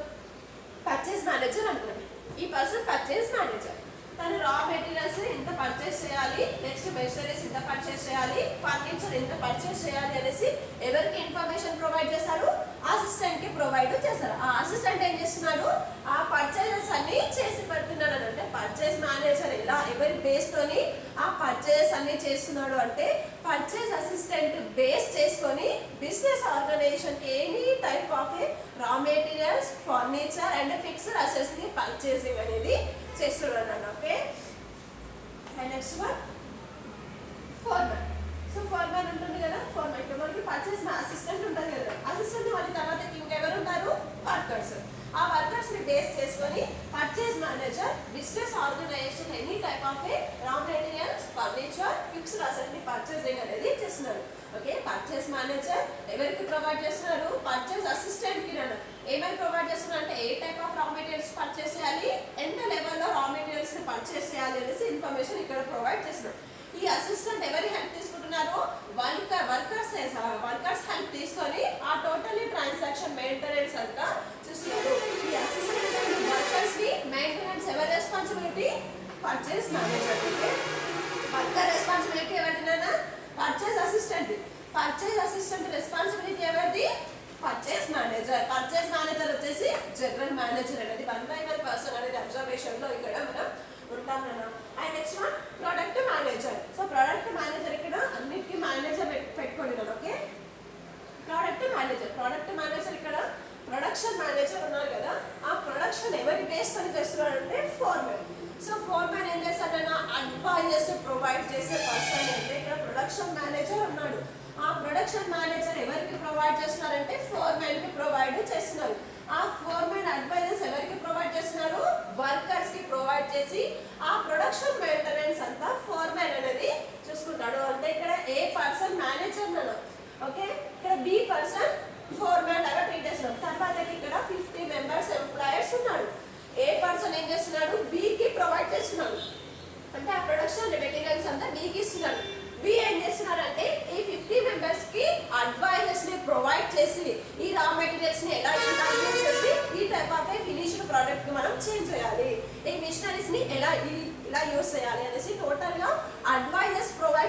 పర్చేస్ మేనేజర్ అనుకోండి, ఈ పర్సన్ పర్చేస్ మేనేజర్, తను రా మెటీరియల్స్ ఎంత పర్చేస్ చేయాలి, నెక్స్ట్ మెషినరీస్ ఎంత పర్చేస్ చేయాలి, ఫర్నిచర్ ఎంత పర్చేస్ చేయాలి అనేసి ఎవరికి ఇన్ఫర్మేషన్ ప్రొవైడ్ చేశారు, అసిస్టెంట్ కి ప్రొవైడ్ చేశారు. ఆ అసిస్టెంట్ ఏం చేస్తున్నాడు, ఆ పర్చేజెస్ అన్ని చేసి పెడుతున్నాడు అని. అంటే పర్చేస్ మేనేజర్ ఎలా ఎవరి బేస్ తోని ఆ పర్చేజెస్ అన్ని చేస్తున్నాడు అంటే పర్చేస్ అసిస్టెంట్ బేస్ చేసుకొని బిజినెస్ ఆర్గనైజేషన్ కి any type of raw materials, furniture and fixed assets ని పర్చేసింగ్ అనేది చేస్తున్నాడు అన్న. Okay, and next one foreman. So foreman ఉంటుంది కదా, ఫోర్మన్ ఇక్కడ మనకి పర్చేస్ అసిస్టెంట్ ఉంటుంది కదా, అసిస్టెంట్ మళ్ళీ తర్వాత ఇంకెవరు ఉంటారు, వర్కర్స్. ఆ వర్కర్స్ ని బేస్ చేసుకొని purchase manager business organisation any type of raw materials, furniture, fixed asset ని పర్చేసింగ్ అనేది చేస్తున్నారు. ఓకే, పర్చేస్ మేనేజర్ ఎవరికి ప్రొవైడ్ చేస్తున్నారు, పర్చేస్ అసిస్టెంట్ కి ఏమైనా ప్రొవైడ్ చేస్తున్నారు అంటే ఏ type of raw materials purchase చేయాలి, ఎంత లెవెల్లో రా మెటీరియల్స్ ని పర్చేస్ చేయాలి అనేసి ఇన్ఫర్మేషన్ ఇక్కడ ప్రొవైడ్ చేస్తున్నారు. ఈ అసిస్టెంట్ ఎవరి హెల్ప్ తీసుకుంటున్నారు, వర్కర్స్ హెల్ప్ తీసుకొని ఆ టోటల్లీ ట్రాన్సాక్షన్ మెయింటెనెన్స్ అంతా చూస్తున్నారు. ఈ అసిస్టెంట్ అండ్ వర్కర్స్ ని మెయింటెనెన్స్ ఎవరి responsibility, purchase manager. Worker responsibility ఎవరిదైనా, purchase assistant. Purchase assistant responsibility ఎవరిది, పర్చేస్ మేనేజర్. పర్చేస్ మేనేజర్ వచ్చేసి జనరల్ మేనేజర్ అనేది 1 by 1 పర్సన్ అనేది అబ్జర్వేషన్ లో ఇక్కడ మనం ఉంటాం కదా. And next one product manager. So product manager ఇక్కడ అన్నిటికీ మేనేజర్ పెట్టుకోండి కదా. ఓకే, ప్రొడక్ట్ మేనేజర్ ఇక్కడ ప్రొడక్షన్ మేనేజర్ ఉన్నారు కదా, ఆ ప్రొడక్షన్ ఎవరి బేస్ అని చేస్తున్నారంటే ఫోర్మెన్. సో ఫోర్మెన్ ఏం చేస్తాడన్నా అడ్వైజెస్ ప్రొవైడ్ చేసే పర్సన్ అంటే ఇక్కడ ప్రొడక్షన్ మేనేజర్ ఉన్నాడు. ఆ ప్రొడక్షన్ మేనేజర్ ఎవరికి ప్రొవైడ్ చేస్తున్నారంటే ఫోర్మెన్ కి ప్రొవైడ్ చేస్తున్నారు. ఆ ఫోర్మెన్ అడ్వైజెస్ ఎవరికి ప్రొవైడ్ చేస్తున్నారు, వర్కర్స్ కి ప్రొవైడ్ చేసి ఆ ప్రొడక్షన్ మెయింటెనెన్స్ అంతా ఫోర్మెన్ అనేది చూసుకుంటాడు. అంటే ఇక్కడ ఏ పర్సన్ మేనేజర్ నన్ను, ఓకే, ఇక్కడ బి పర్సన్ ఫోర్మెన్ లాగా ట్రీట్ చేస్తున్నాడు. తర్వాత ఇక్కడ 50 మెంబర్స్ ఎంప్లాయర్స్ ఉన్నాడు. ఏ పర్సన్ ఏం చేస్తున్నాడు, బి కి ప్రొవైడ్ చేస్తున్నాడు. అంటే ఆ ప్రొడక్షన్ మెటీరియల్స్ అంతా బికి ఇస్తున్నాడు. బి ఏం చేస్తున్నారంటే ఈ 50 మెంబర్స్ కి అడ్వైజెస్ ని ప్రొవైడ్ చేసి ఈ రా మెటీరియల్స్ ని ఎలా యూటిలైజ్ చేసి ఈ టైప్ ఆఫ్ ఫినిష్డ్ ప్రోడక్ట్ ని మనం చేంజ్ చేయాలి, ఈ మిషనరీస్ ని ఎలా యూస్ చేయాలి అనేసి టోటల్ గా అడ్వైజెస్ ప్రొవైడ్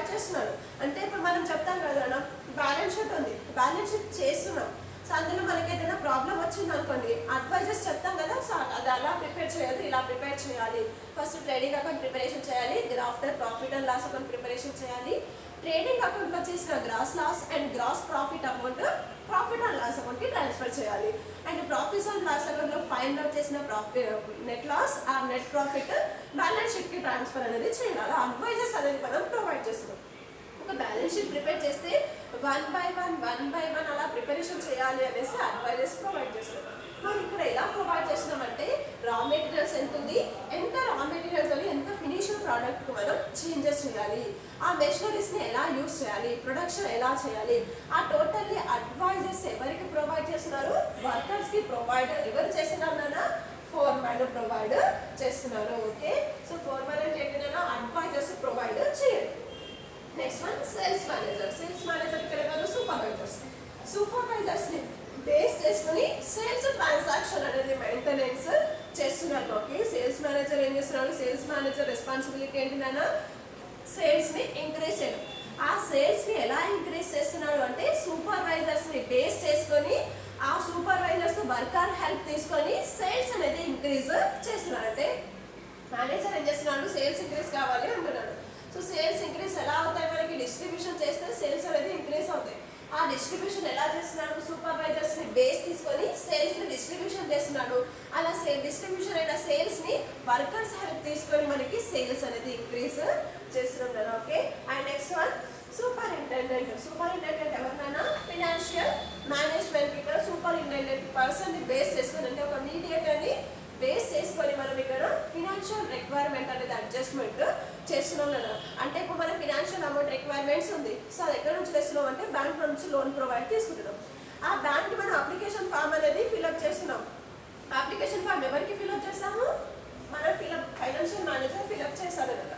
వచ్చింది అనుకోండి, అడ్వైజర్స్ చెప్తాం కదా, సో అది అలా ప్రిపేర్ చేయాలి, ఇలా ప్రిపేర్ చేయాలి. ఫస్ట్ ట్రేడింగ్ అకౌంట్ ప్రిపరేషన్ చేయాలి, after profit and loss account preparation చేయాలి. ట్రేడింగ్ అకౌంట్లో చేసిన gross loss and gross profit amount profit and loss అకౌంట్కి ట్రాన్స్ఫర్ చేయాలి. అండ్ ప్రాఫిట్స్ అండ్ లాస్ అకౌంట్లో ఫైండ్ అవుట్ చేసిన నెట్ లాస్ ఆ నెట్ ప్రాఫిట్ బ్యాలెన్స్ షీట్కి ట్రాన్స్ఫర్ అనేది చేయాలి. అడ్వైజర్స్ అనేది మనం ప్రొవైడ్ చేస్తున్నాం. ఒక బ్యాలెన్స్ షీట్ ప్రిపేర్ చేస్తే వన్ బై వన్ అలా ప్రిపరేషన్ చేయాలి అనేసి అడ్వైజర్స్ ప్రొవైడ్ చేస్తున్నాం. మనం ఇక్కడ ఎలా ప్రొవైడ్ చేస్తున్నామంటే రా మెటీరియల్స్ ఎంత ఉంది, ఎంత రా మెటీరియల్తో ఎంత ఫినిషింగ్ ప్రోడక్ట్కి మనం చేంజెస్ చేయాలి, ఆ మెషినరీస్ని ఎలా యూజ్ చేయాలి, ప్రొడక్షన్ ఎలా చేయాలి, ఆ టోటల్లీ అడ్వైజర్స్ ఎవరికి ప్రొవైడ్ చేస్తున్నారు, వర్కర్స్కి ప్రొవైడ్ ఎవరు చేస్తున్నారన్నా ఫోర్మ్యాన్ ప్రొవైడ్ చేస్తున్నారు. ఓకే, సో ఫోర్మ్యాన్ అంటే ఏంటన్నా అడ్వైజర్స్ ప్రొవైడ్ చేయాలి. Next one sales manager. Sales manager ఇక్కడ ఎవరు, సూపర్వైజర్స్ని బేస్ చేసుకుని సేల్స్ ట్రాన్సాక్షన్ అనేది మెయింటెనెన్స్ చేస్తున్నారు. ఓకే, సేల్స్ మేనేజర్ ఏం చేస్తున్నారు, సేల్స్ మేనేజర్ రెస్పాన్సిబిలిటీ ఏంటిదన్నా సేల్స్ని ఇంక్రీజ్ చేయడం. ఆ సేల్స్ని ఎలా ఇంక్రీజ్ చేస్తున్నారు అంటే సూపర్వైజర్స్ని బేస్ చేసుకొని ఆ సూపర్వైజర్స్ వర్కర్ హెల్ప్ తీసుకొని సేల్స్ అనేది ఇంక్రీజ్ చేస్తున్నారు. అంటే మేనేజర్ ఏం చేస్తున్నాడు, సేల్స్ ఇంక్రీజ్ కావాలి అంటున్నాడు. సో సేల్స్ ఇంక్రీజ్ ఎలా అవుతాయి, మనకి డిస్ట్రిబ్యూషన్ చేస్తే సేల్స్ అనేది ఇంక్రీజ్ అవుతాయి. ఆ డిస్ట్రిబ్యూషన్ ఎలా చేస్తున్నాడు, సూపర్వైజర్స్ని బేస్ తీసుకొని సేల్స్ని డిస్ట్రిబ్యూషన్ చేస్తున్నాడు. అలా డిస్ట్రిబ్యూషన్ అయిన సేల్స్ని వర్కర్స్ హెల్ప్ తీసుకొని మనకి సేల్స్ అనేది ఇంక్రీజ్ చేస్తున్నాం కదా. Okay, and next one superintendent. Superintendent ఎవరినైనా ఫినాన్షియల్ మేనేజ్మెంట్. ఇక్కడ సూపరింటెండెంట్ పర్సన్ని బేస్ చేసుకొని అంటే ఒక మీడియేటర్ని బేస్ చేసుకొని మనం ఇక్కడ ఫినాన్షియల్ రిక్వైర్మెంట్ అనేది అడ్జస్ట్మెంట్ చేస్తున్నాం కదా. అంటే ఇప్పుడు మన ఫినాన్షియల్ అమౌంట్ రిక్వైర్మెంట్స్ ఉంది, సో అది ఎక్కడ నుంచి తెస్తున్నాం అంటే బ్యాంక్ నుంచి లోన్ ప్రొవైడ్ తీసుకుంటున్నాం. ఆ బ్యాంక్ మనం అప్లికేషన్ ఫామ్ అనేది ఫిల్అప్ చేస్తున్నాం. అప్లికేషన్ ఫామ్ ఎవరికి ఫిల్అప్ చేస్తాము, మనం ఫైనాన్షియల్ మేనేజర్ ఫిల్అప్ చేస్తారు కదా.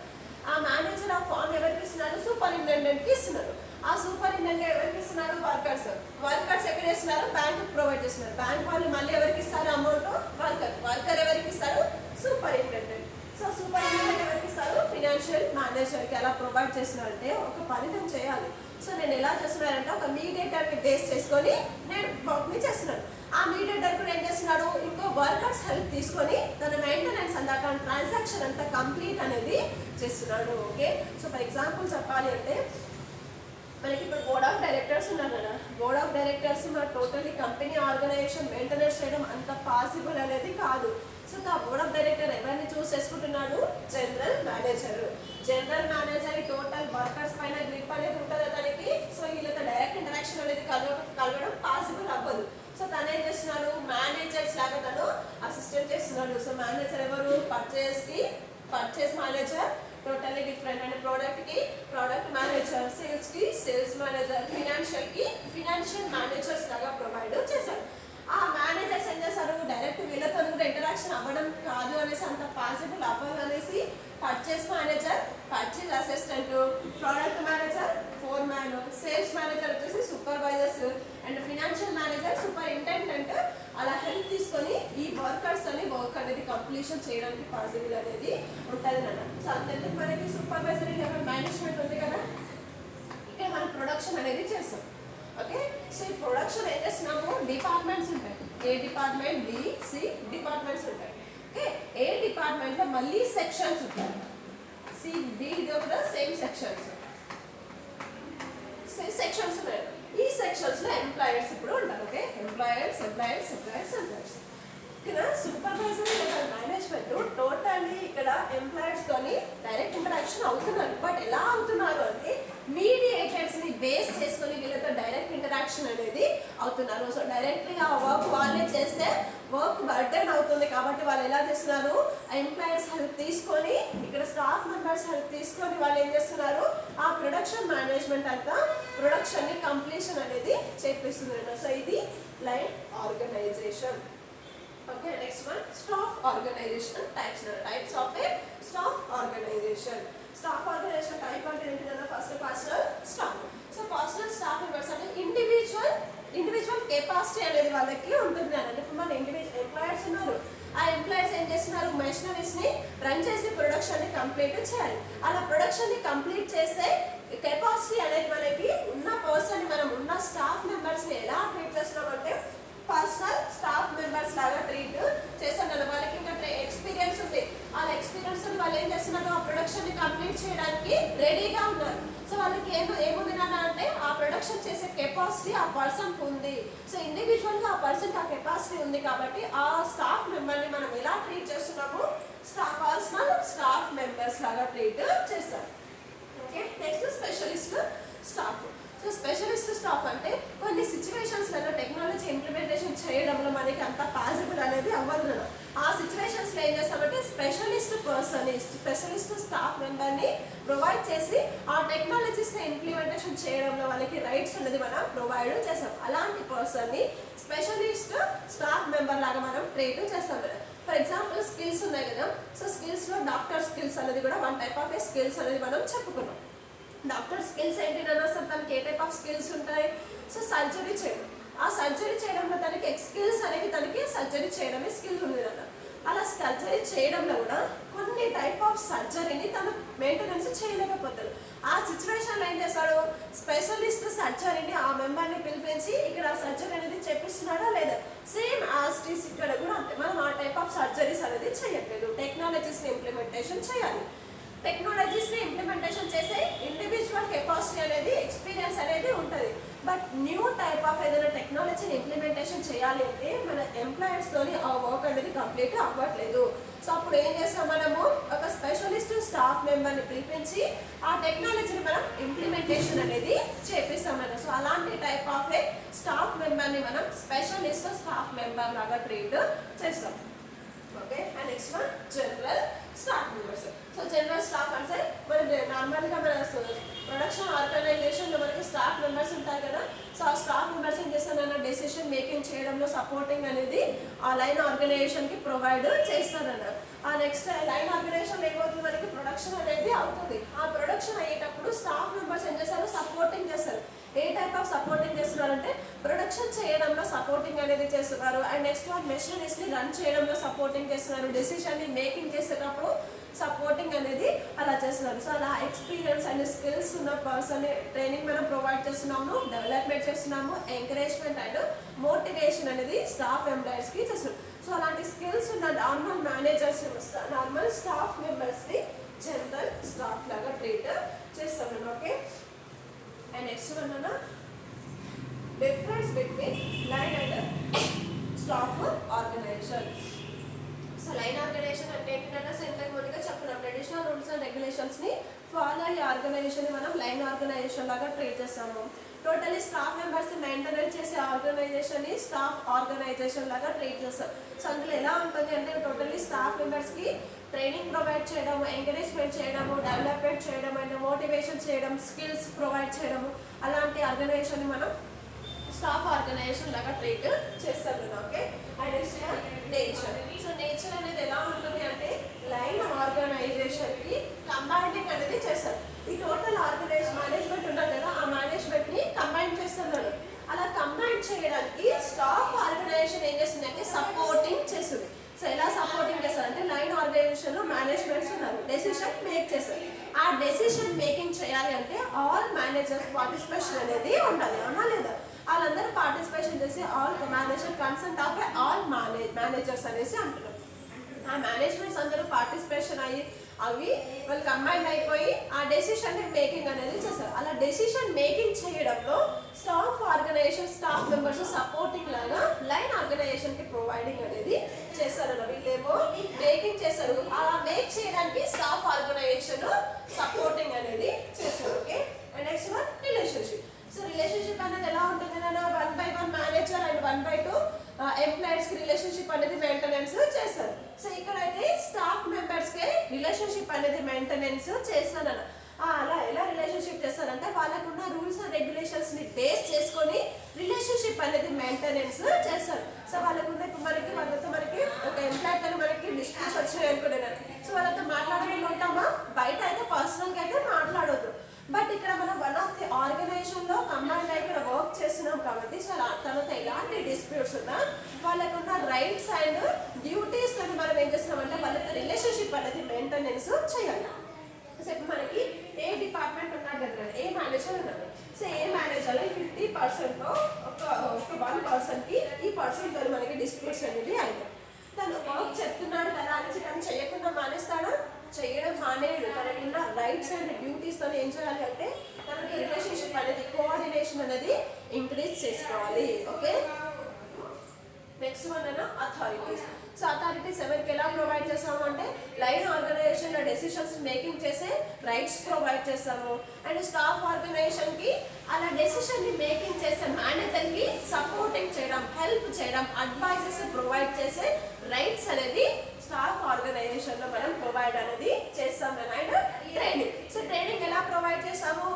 ఆ మేనేజర్ ఆ ఫామ్ ఎవరికి ఇస్తున్నారు, సూపరింటెండెంట్కి ఇస్తున్నారు. ఆ సూపరింటెండెంట్ ఎవరికి ఇస్తున్నారు, వర్కర్స్ ఎక్కడ ఇస్తున్నారు, బ్యాంక్ ప్రొవైడ్ చేస్తున్నారు. బ్యాంక్ వాళ్ళు మళ్ళీ ఎవరికి ఇస్తారు అమౌంట్, వర్కర్ ఎవరికి ఇస్తారు, సూపరింటెండెంట్. సో సూపరింటెండెంట్ ఎవరికి ఇస్తారు, ఫినాన్షియల్ మేనేజర్కి. ఎలా ప్రొవైడ్ చేస్తున్నారు అంటే ఒక పని నేను చేయాలి, సో నేను ఎలా చేస్తున్నానంటే ఒక మీడియేటర్ని బేస్ చేసుకొని నేను వర్క్ని చేస్తున్నాను. ఆ మీడియేటర్ కూడా ఏం చేస్తున్నాడు, ఇంకో వర్కర్స్ హెల్ప్ తీసుకొని తన మెయింటెనెన్స్ అంతా ట్రాన్సాక్షన్ అంతా కంప్లీట్ అనేది చేస్తున్నాడు. ఓకే, సో ఫర్ ఎగ్జాంపుల్ చెప్పాలి అంటే మనకి ఇప్పుడు బోర్డ్ ఆఫ్ డైరెక్టర్స్ ఉన్నారు కదా. బోర్డ్ ఆఫ్ డైరెక్టర్స్ మన టోటల్లీ కంపెనీ ఆర్గనైజేషన్ మెయింటెనెన్స్ చేయడం అంత పాసిబుల్ అనేది కాదు. సో ఆ బోర్డ్ ఆఫ్ డైరెక్టర్ ఎవరిని చూస్ చేసుకుంటున్నాడు, general manager. General manager total workers పైన గ్రిప్ అనేది ఉంటుంది తనకి. సో వీళ్ళతో డైరెక్ట్ ఇంటరాక్షన్ అనేది కలవడం పాసిబుల్ అవ్వదు. సో తను ఏం చేస్తున్నాడు, మేనేజర్స్ లాగా తను అసిస్టెంట్ చేస్తున్నాడు. సో మేనేజర్ ఎవరు, purchase manager totally different. And product manager, sales manager, financial managers లాగా ప్రొవైడ్ చేశారు. ఆ మేనేజర్స్ ఏం చేస్తారు, డైరెక్ట్ వీళ్ళతో కూడా ఇంటరాక్షన్ అవ్వడం కాదు అనేసి, అంత పాసిబుల్ అవ్వదు అనేసి purchase manager, purchase assistant, product manager, foreman, sales manager వచ్చేసి supervisors, and financial manager, superintendent అలా హెల్ప్ తీసుకొని ఈ వర్కర్స్ అని వర్క్ అనేది కంప్లీషన్ చేయడానికి పాసిబుల్ అనేది ఉంటుంది అన్న. సో అంతెందుకు మనకి సూపర్వైజరీ లెవెల్ మేనేజ్మెంట్ ఉంది కదా, ఇక్కడ మనం ప్రొడక్షన్ అనేది చేస్తాం. ఓకే, సో ఈ ప్రొడక్షన్ ఏం చేస్తున్నాము, డిపార్ట్మెంట్స్ ఉంటాయి. ఏ డిపార్ట్మెంట్, బి, సి డిపార్ట్మెంట్స్ ఉంటాయి. ఓకే, ఏ డిపార్ట్మెంట్లో మళ్ళీ సెక్షన్స్ ఉంటాయి. సి, బి ఇది కూడా సేమ్ సెక్షన్స్ ఉన్నాయి. ఈ సెక్షన్స్ లో ఎంప్లాయర్స్ ఇప్పుడు ఉంటారు. Okay, employers. ఇక్కడ సూపర్వైజర్ మేనేజ్మెంట్ టోటల్లీ ఇక్కడ ఎంప్లాయర్స్ తోని డైరెక్ట్ ఇంటరాక్షన్ అవుతున్నారు. బట్ ఎలా అవుతున్నారు అంటే మీడియేటర్స్ ని బేస్ చేసుకొని వీళ్ళతో డైరెక్ట్ ఇంటరాక్షన్ అనేది అవుతున్నారు. సో డైరెక్ట్గా ఆ వర్క్ వాళ్ళే చేస్తే వర్క్ బర్డెన్ అవుతుంది కాబట్టి వాళ్ళు ఎలా చేస్తున్నారు, ఎంప్లాయర్స్ హెల్ప్ తీసుకొని ఇక్కడ స్టాఫ్ మెంబర్స్ హెల్ప్ తీసుకొని వాళ్ళు ఏం చేస్తున్నారు, ఆ ప్రొడక్షన్ మేనేజ్మెంట్ అంతా ప్రొడక్షన్ ని కంప్లీషన్ అనేది చేపిస్తున్నారు. సో ఇది line organisation. Okay, next one, staff organization types of a staff organization. Staff organization type అంటే ఏంటంటే first personal staff. So personal staff members అంటే ఇండివిజువల్ కెపాసిటీ అనేది వాళ్ళకి ఉంటుంది అని. ఇప్పుడు మన ఇండివిజువల్ ఎంప్లాయర్స్ ఉన్నారు, ఆ ఎంప్లాయర్స్ ఏం చేస్తున్నారు, మెషినరీస్ ని రన్ చేసి ప్రొడక్షన్ ని కంప్లీట్ చేయాలి. అలా ప్రొడక్షన్ ని కంప్లీట్ చేసే కెపాసిటీ అనేది మనకి ఉన్న పర్సన్, మనం ఉన్న స్టాఫ్ మెంబర్స్ ని ఎలా ట్రీట్ చేస్తున్నాం అంటే పర్సనల్ స్టాఫ్ ట్రీట్ చేయడానికి రెడీగా ఉన్నారు. సో వాళ్ళకి ఏముంది అంటే ఆ ప్రొడక్షన్ చేసే కెపాసిటీ ఆ పర్సన్కి ఉంది. సో ఇండివిజువల్గా ఆ పర్సన్కి ఆ కెపాసిటీ ఉంది కాబట్టి ఆ స్టాఫ్ మెంబర్ని మనం ఎలా ట్రీట్ చేస్తున్నాము, పర్సనల్ స్టాఫ్ మెంబర్స్ లాగా ట్రీట్ చేస్తాం. Okay, next specialist staff. So specialist staff అంటే కొన్ని సిచ్యువేషన్స్లలో టెక్నాలజీ ఇంప్లిమెంటేషన్ చేయడంలో మనకి అంత పాసిబుల్ అనేది అవ్వదు. ఆ సిచ్యువేషన్స్లో ఏం చేస్తామంటే స్పెషలిస్ట్ పర్సన్, స్పెషలిస్ట్ స్టాఫ్ మెంబర్ని ప్రొవైడ్ చేసి ఆ టెక్నాలజీస్ని ఇంప్లిమెంటేషన్ చేయడంలో వాళ్ళకి రైట్స్ అనేది మనం ప్రొవైడ్ చేస్తాం. అలాంటి పర్సన్ని స్పెషలిస్ట్ స్టాఫ్ మెంబర్ లాగా మనం ట్రీట్ చేస్తాం. ఫర్ ఎగ్జాంపుల్ స్కిల్స్ ఉన్నాయి కదా, సో స్కిల్స్లో డాక్టర్ స్కిల్స్ అనేది కూడా వన్ టైప్ ఆఫ్ స్కిల్స్ అనేది మనం చెప్పుకున్నాం. డాక్టర్ స్కిల్స్ ఏంటి అసలు తనకి ఏ టైప్ ఆఫ్ స్కిల్స్ ఉంటాయి? సో సర్జరీ చేయడం, ఆ సర్జరీ చేయడంలో తనకి స్కిల్స్ అనేది తనకి సర్జరీ చేయడమే స్కిల్ ఉంది కదా. అలా సర్జరీ చేయడంలో కూడా కొన్ని టైప్ ఆఫ్ సర్జరీని తను మెయింటెనెన్స్ చేయలేకపోతాడు. ఆ సిచ్యువేషన్లో ఏం చేస్తాడు, స్పెషలిస్ట్ సర్జరీని ఆ మెంబర్ని పిలిపించి ఇక్కడ సర్జరీ అనేది చేపిస్తున్నాడా లేదా, సేమ్ యాస్టీస్ ఇక్కడ కూడా అంతే. మనం ఆ టైప్ ఆఫ్ సర్జరీస్ అనేది చేయట్లేదు, టెక్నాలజీస్ని ఇంప్లిమెంటేషన్ చేయాలి. టెక్నాలజీస్ని ఇంప్లిమెంటేషన్ చేసే ఇండివిజువల్ కెపాసిటీ అనేది ఎక్స్పీరియన్స్ అనేది ఉంటుంది. బట్ న్యూ టైప్ ఆఫ్ ఏదైనా టెక్నాలజీని ఇంప్లిమెంటేషన్ చేయాలి అంటే మన ఎంప్లాయర్స్తోని ఆ వర్క్ అనేది కంప్లీట్ అవ్వట్లేదు. సో అప్పుడు ఏం చేస్తాం, మనము ఒక స్పెషలిస్ట్ స్టాఫ్ మెంబర్ని పిలిపించి ఆ టెక్నాలజీని మనం ఇంప్లిమెంటేషన్ అనేది చేపిస్తాం కదా. సో అలాంటి టైప్ ఆఫ్ ఏ స్టాఫ్ మెంబర్ని మనం స్పెషలిస్ట్ స్టాఫ్ మెంబర్ లాగా ట్రీట్ చేస్తాం. Okay, and next one general staff members. So general staff అంటే మనం నార్మల్గా మన ప్రొడక్షన్ ఆర్గనైజేషన్లో మనకి స్టాఫ్ మెంబర్స్ ఉంటాయి కదా. సో ఆ స్టాఫ్ మెంబర్స్ ఏం చేస్తారన్న డెసిషన్ మేకింగ్ చేయడంలో సపోర్టింగ్ అనేది ఆ లైన్ ఆర్గనైజేషన్కి ప్రొవైడ్ చేస్తారన్న. ఆ నెక్స్ట్ లైన్ ఆర్గనైజేషన్ ఏమవుతుంది, మనకి ప్రొడక్షన్ అనేది అవుతుంది. ఆ ప్రొడక్షన్ అయ్యేటప్పుడు స్టాఫ్ మెంబర్స్ ఏం చేస్తారు, సపోర్టింగ్ చేస్తారు. ఏ టైప్ ఆఫ్ సపోర్టింగ్ చేస్తున్నారంటే ప్రొడక్షన్ చేయడంలో సపోర్టింగ్ అనేది చేస్తున్నారు. అండ్ నెక్స్ట్ వన్ మెషినరీస్ని రన్ చేయడంలో సపోర్టింగ్ చేస్తున్నారు. డెసిషన్ని మేకింగ్ చేసేటప్పుడు సపోర్టింగ్ అనేది అలా చేస్తున్నారు. సో అలా ఎక్స్పీరియన్స్ అండ్ స్కిల్స్ ఉన్న పర్సన్ ట్రైనింగ్ మనం ప్రొవైడ్ చేస్తున్నాము, డెవలప్మెంట్ చేస్తున్నాము, ఎంకరేజ్మెంట్ అండ్ మోటివేషన్ అనేది స్టాఫ్ ఎంప్లాయర్స్కి చేస్తున్నాం. సో అలాంటి స్కిల్స్ ఉన్న నార్మల్ మేనేజర్స్, నార్మల్ స్టాఫ్ మెంబర్స్ని జనరల్ స్టాఫ్ లాగా ట్రీట్ చేస్తాం. ఓకే, అండ్ నెక్స్ట్ వన్ అన్న difference between line and staff organisation. So line organisation అంటే ఏంటంటే ఇంతకు ముందుగా చెప్పుకున్నాం, ట్రెడిషనల్ రూల్స్ అండ్ రెగ్యులేషన్స్ని ఫాలో అయ్యే ఆర్గనైజేషన్ని మనం లైన్ ఆర్గనైజేషన్ లాగా ట్రీట్ చేస్తాము. టోటలీ స్టాఫ్ మెంబర్స్ని మెయింటెనెన్స్ చేసే ఆర్గనైజేషన్ని స్టాఫ్ ఆర్గనైజేషన్ లాగా ట్రీట్ చేస్తాం. సో అందులో ఎలా ఉంటుంది అంటే టోటలీ స్టాఫ్ మెంబర్స్కి ట్రైనింగ్ ప్రొవైడ్ చేయడము, ఎంకరేజ్మెంట్ చేయడము, డెవలప్మెంట్ చేయడం అండ్ మోటివేషన్ చేయడం, స్కిల్స్ ప్రొవైడ్ చేయడము, అలాంటి ఆర్గనైజేషన్ని మనం స్టాఫ్ ఆర్గనైజేషన్ లాగా ట్రీట్ చేస్తాం. Okay, and nature. So nature అనేది ఎలా ఉంటుంది అంటే లైన్ ఆర్గనైజేషన్కి కంబైనింగ్ అనేది చేస్తారు. ఈ టోటల్ ఆర్గనైజేషన్ మేనేజ్మెంట్ ఉంటుంది కదా, ఆ మేనేజ్మెంట్ని కంబైన్ చేస్తున్నారు. అలా కంబైన్ చేయడానికి స్టాఫ్ ఆర్గనైజేషన్ ఏం చేస్తుంది అంటే సపోర్టింగ్ చేస్తుంది. సో ఎలా సపోర్టింగ్ చేస్తారంటే లైన్ ఆర్గనైజేషన్లో మేనేజ్మెంట్స్ ఉన్నారు, డెసిషన్ మేక్ చేస్తారు. ఆ డెసిషన్ మేకింగ్ చేయాలి అంటే ఆల్ మేనేజర్స్ పార్టిసిపేషన్ అనేది ఉండాలి, అవునా లేదా? వాళ్ళందరూ పార్టిసిపేషన్ చేసి all manager consent of all managers అనేసి అంటున్నారు. ఆ మేనేజ్మెంట్స్ అందరూ పార్టిసిపేషన్ అయ్యి అవి వాళ్ళు కంబైన్ అయిపోయి ఆ డెసిషన్ మేకింగ్ అనేది చేస్తారు. అలా డెసిషన్ మేకింగ్ చేయడంలో staff organisation staff members supporting లాగా లైన్ ఆర్గనైజేషన్కి ప్రొవైడింగ్ అనేది చేస్తారు. వీళ్ళేమో మేకింగ్ చేస్తారు, అలా మేక్ చేయడానికి స్టాఫ్ ఆర్గనైజేషన్ సపోర్టింగ్ అనేది చేస్తారు. Okay, and next one relationship. So relationship అనేది ఎలా ఉంటుంది అంటే 1/1 మేనేజర్ అండ్ 1/2 ఎంప్లాయీస్కి రిలేషన్షిప్ అనేది మెయింటెనెన్స్ చేస్తారు. సో ఇక్కడైతే స్టాఫ్ మెంబర్స్కి రిలేషన్షిప్ అనేది మెయింటెనెన్స్ చేస్తాను. అలా ఎలా రిలేషన్షిప్ చేస్తారంటే వాళ్ళకున్న రూల్స్ అండ్ రెగ్యులేషన్స్ని బేస్ చేసుకొని రిలేషన్షిప్ అనేది మెయింటెనెన్స్ చేస్తారు. సో వాళ్ళకున్న ఇప్పుడు వాళ్ళతో మనకి ఒక ఎంప్లాయ్తో మనకి డిస్ప్యూట్స్ వచ్చినాయి అనుకున్నాను. సో వాళ్ళతో మాట్లాడకుండా ఉంటామా, బయట అయితే పర్సనల్గా అయితే మాట్లాడొద్దు. బట్ ఇక్కడ మనం వన్ ఆఫ్ ది ఆర్గనైజేషన్లో కంబైన్ అయి ఇక్కడ వర్క్ చేస్తున్నాం కాబట్టి సో తనతో ఎలాంటి డిస్ప్యూట్స్ ఉన్నా వాళ్ళకున్న రైట్స్ అండ్ డ్యూటీస్ తోని మనం ఏం చేస్తున్నామంటే వాళ్ళతో రిలేషన్షిప్ అనేది మెయింటెనెన్స్ చేయాలి. సో ఇప్పుడు మనకి ఏ డిపార్ట్మెంట్ ఉన్నాడు కదా, ఏ మేనేజర్ ఉన్నాడు. సో ఏ మేనేజర్లో 50%లో ఒక 1%కి ఈ పర్సన్తో మనకి డిస్ప్యూట్స్ అనేది అయినాయి. తను వర్క్ చెప్తున్నాడు కదా అనేసి తను చేయకుండా మానేస్తాడా? చేయడం మానేడు, తనకున్న రైట్స్ అండ్ డ్యూటీస్తో ఏం చేయాలి అంటే తనకి రిలేషన్షిప్ అనేది కోఆర్డినేషన్ అనేది ఇంక్రీజ్ చేసుకోవాలి. ఓకే, నెక్స్ట్ వన్ అయినా అథారిటీస్. సో అథారిటీస్ ఎవరికి ఎలా ప్రొవైడ్ చేస్తాము అంటే లైన్ ఆర్గనైజేషన్లో డెసిషన్స్ మేకింగ్ చేసే రైట్స్ ప్రొవైడ్ చేస్తాము. అండ్ స్టాఫ్ ఆర్గనైజేషన్కి అలా డెసిషన్ని మేకింగ్ చేసే మేనేజర్కి సపోర్టింగ్ చేయడం, హెల్ప్ చేయడం, అడ్వైజెస్ ప్రొవైడ్ చేసే రైట్స్ అనేది స్టాఫ్ ఆర్గనైజేషన్లో మనం ప్రొవైడ్ అనేది చేస్తాం. And training. సో ట్రైనింగ్ ఎలా ప్రొవైడ్ చేస్తాము,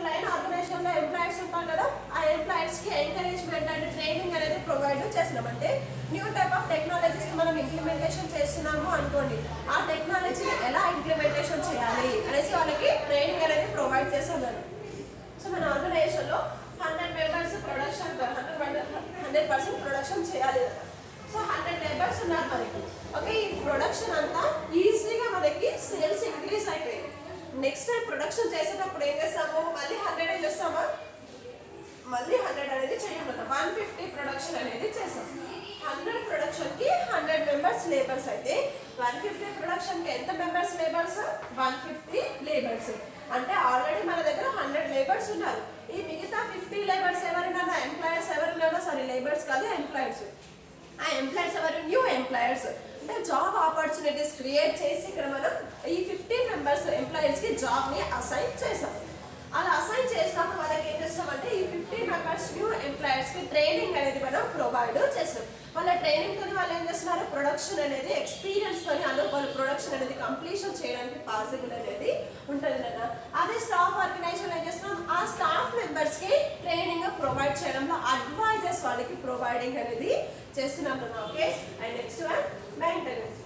లైన్ ఆర్గనైజేషన్లో ఎంప్లాయీస్ ఉంటారు కదా, ఆ ఎంప్లాయీస్కి ఎంకరేజ్మెంట్ అండ్ ట్రైనింగ్ అనేది ప్రొవైడ్ చేస్తున్నాం. అంటే న్యూ టైప్ ఆఫ్ టెక్నాలజీస్ మనం ఇంప్లిమెంటేషన్ చేస్తున్నాము అనుకోండి, ఆ టెక్నాలజీని ఎలా ఇంప్లిమెంటేషన్ చేయాలి అనేసి వాళ్ళకి ట్రైనింగ్ అనేది ప్రొవైడ్ చేస్తున్నాను. సో మన ఆర్గనైజేషన్లో 100 మెంబర్స్ ప్రొడక్షన్ 100% ప్రొడక్షన్ చేయాలి. సో 100 మెంబర్స్ ఉన్నారు మనకి. ఓకే, ఈ ప్రొడక్షన్ అంతా ఈజీగా మనకి సేల్స్ ఇంక్రీజ్ అయిపోయింది. నెక్స్ట్ టైం ప్రొడక్షన్ చేసేటప్పుడు ఏం చేస్తాము, మళ్ళీ 100 చేస్తామా, మళ్ళీ 100 అనేది చేయకుండా 150 ప్రొడక్షన్ అనేది చేస్తాం. 100 ప్రొడక్షన్కి 100 మెంబర్స్ లేబర్స్ అయితే 150 ప్రొడక్షన్కి ఎంత మెంబర్స్ లేబర్స్, 150 లేబర్స్. అంటే ఆల్రెడీ మన దగ్గర 100 లేబర్స్ ఉన్నారు. ఈ మిగతా 50 లేబర్స్ ఎవరైనా ఎంప్లాయర్స్ ఎవరైనా, సారీ లేబర్స్ కాదు ఎంప్లాయర్స్. ఆ ఎంప్లాయర్స్ ఎవరు, న్యూ ఎంప్లాయర్స్. అంటే జాబ్ ఆపర్చునిటీస్ క్రియేట్ చేసి ఇక్కడ మనం ఈ 15 మెంబర్స్ ఎంప్లాయర్స్కి జాబ్ని అసైన్ చేసాం. అలా అసైన్ చేసినప్పుడు వాళ్ళకి ఏం చేస్తామంటే ఈ 15 మెంబర్స్ న్యూ ఎంప్లాయర్స్కి ట్రైనింగ్ అనేది మనం ప్రొవైడ్ చేస్తాం. వాళ్ళ ట్రైనింగ్తో వాళ్ళు ఏం చేస్తున్నారు, ప్రొడక్షన్ అనేది ఎక్స్పీరియన్స్తో వాళ్ళు ప్రొడక్షన్ అనేది కంప్లీషన్ చేయడానికి పాసిబుల్ అనేది ఉంటుంది కదా. అదే స్టాఫ్ ఆర్గనైజేషన్ ఏం చేస్తున్నాం, ఆ స్టాఫ్ మెంబర్స్కి ట్రైనింగ్ ప్రొవైడ్ చేయడంలో అడ్వైజర్స్ వాళ్ళకి ప్రొవైడింగ్ అనేది చేస్తున్నాం కదా. Okay, and next one maintenance.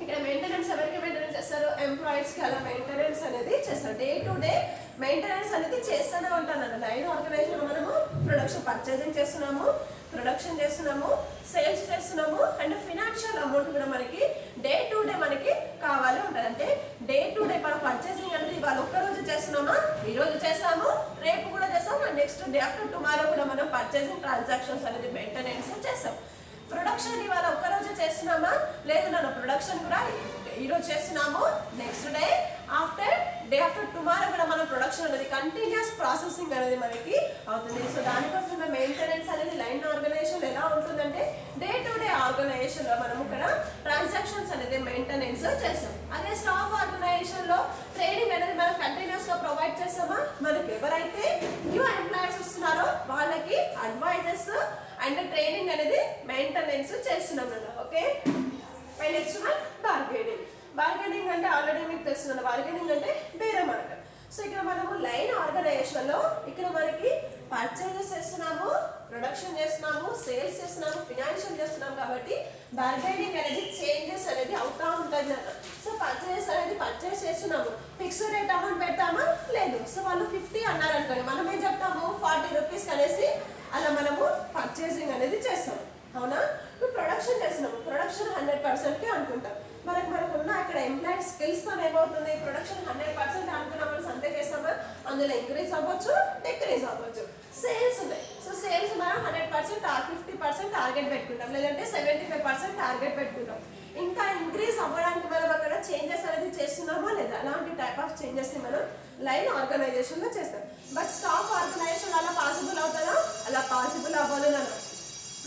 ఇక్కడ మెయింటెనెన్స్ ఎవరికి మెయింటెనెన్స్ చేస్తారు, ఎంప్లాయీస్కి అలా మెయింటెనెన్స్ అనేది చేస్తారు. డే టు డే మెయింటెనెన్స్ అనేది చేస్తూనే ఉంటాను అన్న. లైన్ ఆర్గనైజేషన్ మనము ప్రొడక్షన్ పర్చేసింగ్ చేస్తున్నాము, ప్రొడక్షన్ చేస్తున్నాము, సేల్స్ చేస్తున్నాము, అండ్ ఫినాన్షియల్ అమౌంట్ కూడా మనకి డే టు డే మనకి కావాలి ఉంటుంది. అంటే డే టు డే మనం పర్చేసింగ్ అనేది ఇవాళ ఒక్కరోజు చేస్తున్నామా, ఈరోజు చేస్తాము, రేపు కూడా చేస్తాము, and next day after tomorrow కూడా మనం పర్చేసింగ్ ట్రాన్సాక్షన్స్ అనేది మెయింటెనెన్స్ చేస్తాం. ప్రొడక్షన్ ఇవాళ ఒక్కరోజు చేస్తున్నామా, లేదు నన్ను ప్రొడక్షన్ కూడా ఈరోజు చేస్తున్నాము, నెక్స్ట్ డే ఆఫ్టర్ టుమారో కూడా మనం ప్రొడక్షన్ అనేది కంటిన్యూస్ ప్రాసెసింగ్ అనేది మనకి అవుతుంది. సో దానికోసం మెయింటెనెన్స్ అనేది లైన్ ఆర్గనైజేషన్ ఎలా ఉంటుందంటే డే టు డే ఆర్గనైజేషన్లో మనం ఇక్కడ ట్రాన్సాక్షన్స్ అనేది మెయింటెనెన్స్ చేస్తాం. అదే స్టాఫ్ ఆర్గనైజేషన్లో ట్రైనింగ్ అనేది మనం కంటిన్యూస్గా ప్రొవైడ్ చేస్తామా, మనకి ఎవరైతే న్యూ ఎంప్లాయర్స్ వస్తున్నారో వాళ్ళకి అడ్వైజర్స్ అండ్ ట్రైనింగ్ అనేది మెయింటెనెన్స్ చేస్తున్నాం కదా. Okay, next one bargaining. Bargaining అంటే ఆల్రెడీ మీకు తెలుస్తుంది, బార్గెనింగ్ అంటే బేరం అనమాట. సో ఇక్కడ మనము లైన్ ఆర్గనైజేషన్లో ఇక్కడ మనకి పర్చేజెస్ చేస్తున్నాము, ప్రొడక్షన్ చేస్తున్నాము, సేల్స్ చేస్తున్నాము, ఫినాన్షియల్ చేస్తున్నాము కాబట్టి బార్గెనింగ్ అనేది చేంజెస్ అనేది అవుతూ ఉంటుంది అన్న. సో పర్చేజెస్ అనేది పర్చేస్ చేస్తున్నాము, ఫిక్స్డ్ రేట్ అమౌంట్ పెడతామా, లేదు. సో వాళ్ళు 50 అన్నారు అనుకోండి, మనం ఏం చెప్తాము 40 రూపీస్ అనేసి అలా మనము పర్చేసింగ్ అనేది చేస్తాం. అవునా, ఇప్పుడు ప్రొడక్షన్ చేస్తున్నాము, ప్రొడక్షన్ 100%కి అనుకుంటాం. మనకున్న అక్కడ ఎంప్లాయీ స్కిల్స్తో ఏమవుతుంది, ప్రొడక్షన్ 100% అనుకున్నామని సంతే చేస్తామా, అందులో ఇంక్రీజ్ అవ్వచ్చు, డిక్రీజ్ అవ్వచ్చు. సేల్స్ ఉన్నాయి, సో సేల్స్ మనం 100% 50% టార్గెట్ పెట్టుకుంటాం, లేదంటే 75% టార్గెట్ పెట్టుకుంటాం. ఇంకా ఇంక్రీజ్ అవ్వడానికి మనం అక్కడ చేంజెస్ అనేది చేస్తున్నామా లేదా, అలాంటి టైప్ ఆఫ్ చేంజెస్ని మనం లైన్ ఆర్గనైజేషన్లో చేస్తాం. బట్ స్టాఫ్ ఆర్గనైజేషన్ అలా పాసిబుల్ అవుతుందా, అలా పాసిబుల్ అవ్వదు.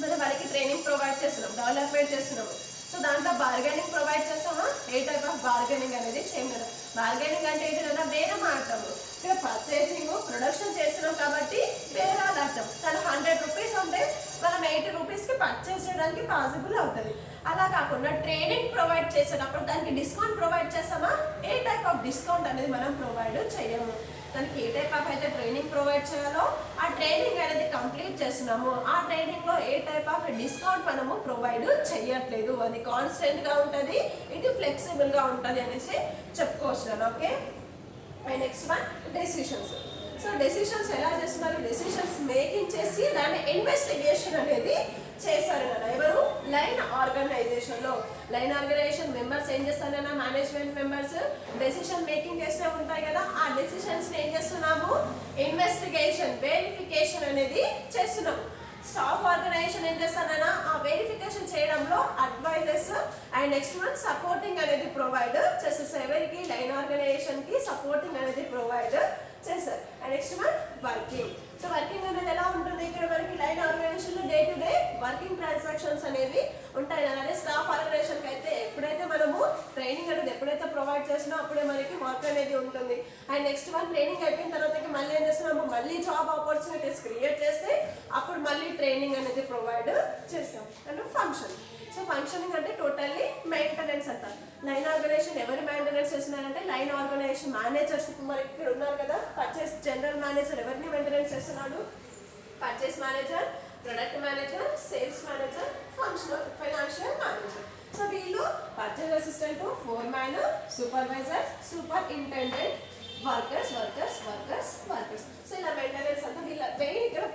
మనం వాళ్ళకి ట్రైనింగ్ ప్రొవైడ్ చేస్తున్నాం, డెవలప్మెంట్ చేస్తున్నాము. సో దాంట్లో బార్గెనింగ్ ప్రొవైడ్ చేస్తామా, ఏ టైప్ ఆఫ్ బార్గెనింగ్ అనేది చేయగలం. బార్గెనింగ్ అంటే ఏంటి కదా, బేరం ఆడతాము. ఇక్కడ పర్చేసింగ్ ప్రొడక్షన్ చేస్తున్నాం కాబట్టి బేరాలు ఆడతాం. తను 100 రూపీస్ ఉంటే మనం 80 రూపీస్కి పర్చేస్ చేయడానికి పాసిబుల్ అవుతుంది. అలా కాకుండా ట్రైనింగ్ ప్రొవైడ్ చేసేటప్పుడు దానికి డిస్కౌంట్ ప్రొవైడ్ చేస్తామా, ఏ టైప్ ఆఫ్ డిస్కౌంట్ అనేది మనం ప్రొవైడ్ చేయము. దానికి ఏ టైప్ ఆఫ్ అయితే ట్రైనింగ్ ప్రొవైడ్ చేయాలో ఆ ట్రైనింగ్ అనేది కంప్లీట్ చేస్తున్నాము, ఆ ట్రైనింగ్లో ఏ టైప్ ఆఫ్ డిస్కౌంట్ మనము ప్రొవైడ్ చేయట్లేదు. అది కాన్స్టెంట్గా ఉంటుంది, ఇది ఫ్లెక్సిబుల్గా ఉంటుంది అనేసి చెప్పుకోవచ్చు. Okay, next one decisions. So decisions ఎలా చేస్తున్నారు, డెసిషన్స్ మేకింగ్ చేసి దాని ఇన్వెస్టిగేషన్ అనేది చేశారు కదా ఎవరు, లైన్ ఆర్గనైజేషన్లో. లైన్ ఆర్గనైజేషన్ మెంబర్స్ ఏం చేస్తారన్నా, మేనేజ్మెంట్ మెంబర్స్ డెసిషన్ మేకింగ్ చేస్తూ ఉంటాయి కదా, ఆ డెసిషన్స్ని ఏం చేస్తున్నాము, ఇన్వెస్టిగేషన్ వెరిఫికేషన్ అనేది చేస్తున్నాము. స్టాఫ్ ఆర్గనైజేషన్ ఏం చేస్తానన్నా ఆ వెరిఫికేషన్ చేయడంలో advisers and next one supporting అనేది ప్రొవైడ్ చేస్తారు. ఎవరికి లైన్ ఆర్గనైజేషన్ కి సపోర్టింగ్ అనేది ప్రొవైడ్ చేస్తారు. And next one working. So working అనేది ఎలా ఉంటుంది ఇక్కడ మనకి లైన్ ఆర్గనైజేషన్ లో day to day working transactions అనేవి ఉంటాయి. అలానే స్టాఫ్ ఆర్గనైజేషన్ కి అయితే ఎప్పుడైతే మనము ట్రైనింగ్ అనేది ఎప్పుడైతే ప్రొవైడ్ చేసినా అప్పుడే మనకి వర్క్ అనేది ఉంటుంది. అండ్ నెక్స్ట్ వన్ ట్రైనింగ్ అయిపోయిన తర్వాత మళ్ళీ ఏం చేస్తున్నాము మళ్ళీ జాబ్ ఆపర్చునిటీస్ క్రియేట్ చేస్తే అప్పుడు మళ్ళీ ట్రైనింగ్ అనేది ప్రొవైడ్ చేస్తాం. And function. సో ఫంక్షనింగ్ అంటే టోటల్లీ మెయింటెనెన్స్ అంటారు. లైన్ ఆర్గనైజేషన్ ఎవరు మెయింటెనెన్స్ చేస్తున్నారంటే లైన్ ఆర్గనైజేషన్ మేనేజర్స్. మనకి ఇక్కడ ఉన్నారు కదా పర్చేస్ జనరల్ మేనేజర్ ఎవరిని మెయింటెనెన్స్ చేస్తున్నాడు? Purchase manager, product manager, sales manager, financial manager. So వీళ్ళు purchase assistant, foreman, supervisor, superintendent, workers. So ఇలా మెయింటెనెన్స్ అంటే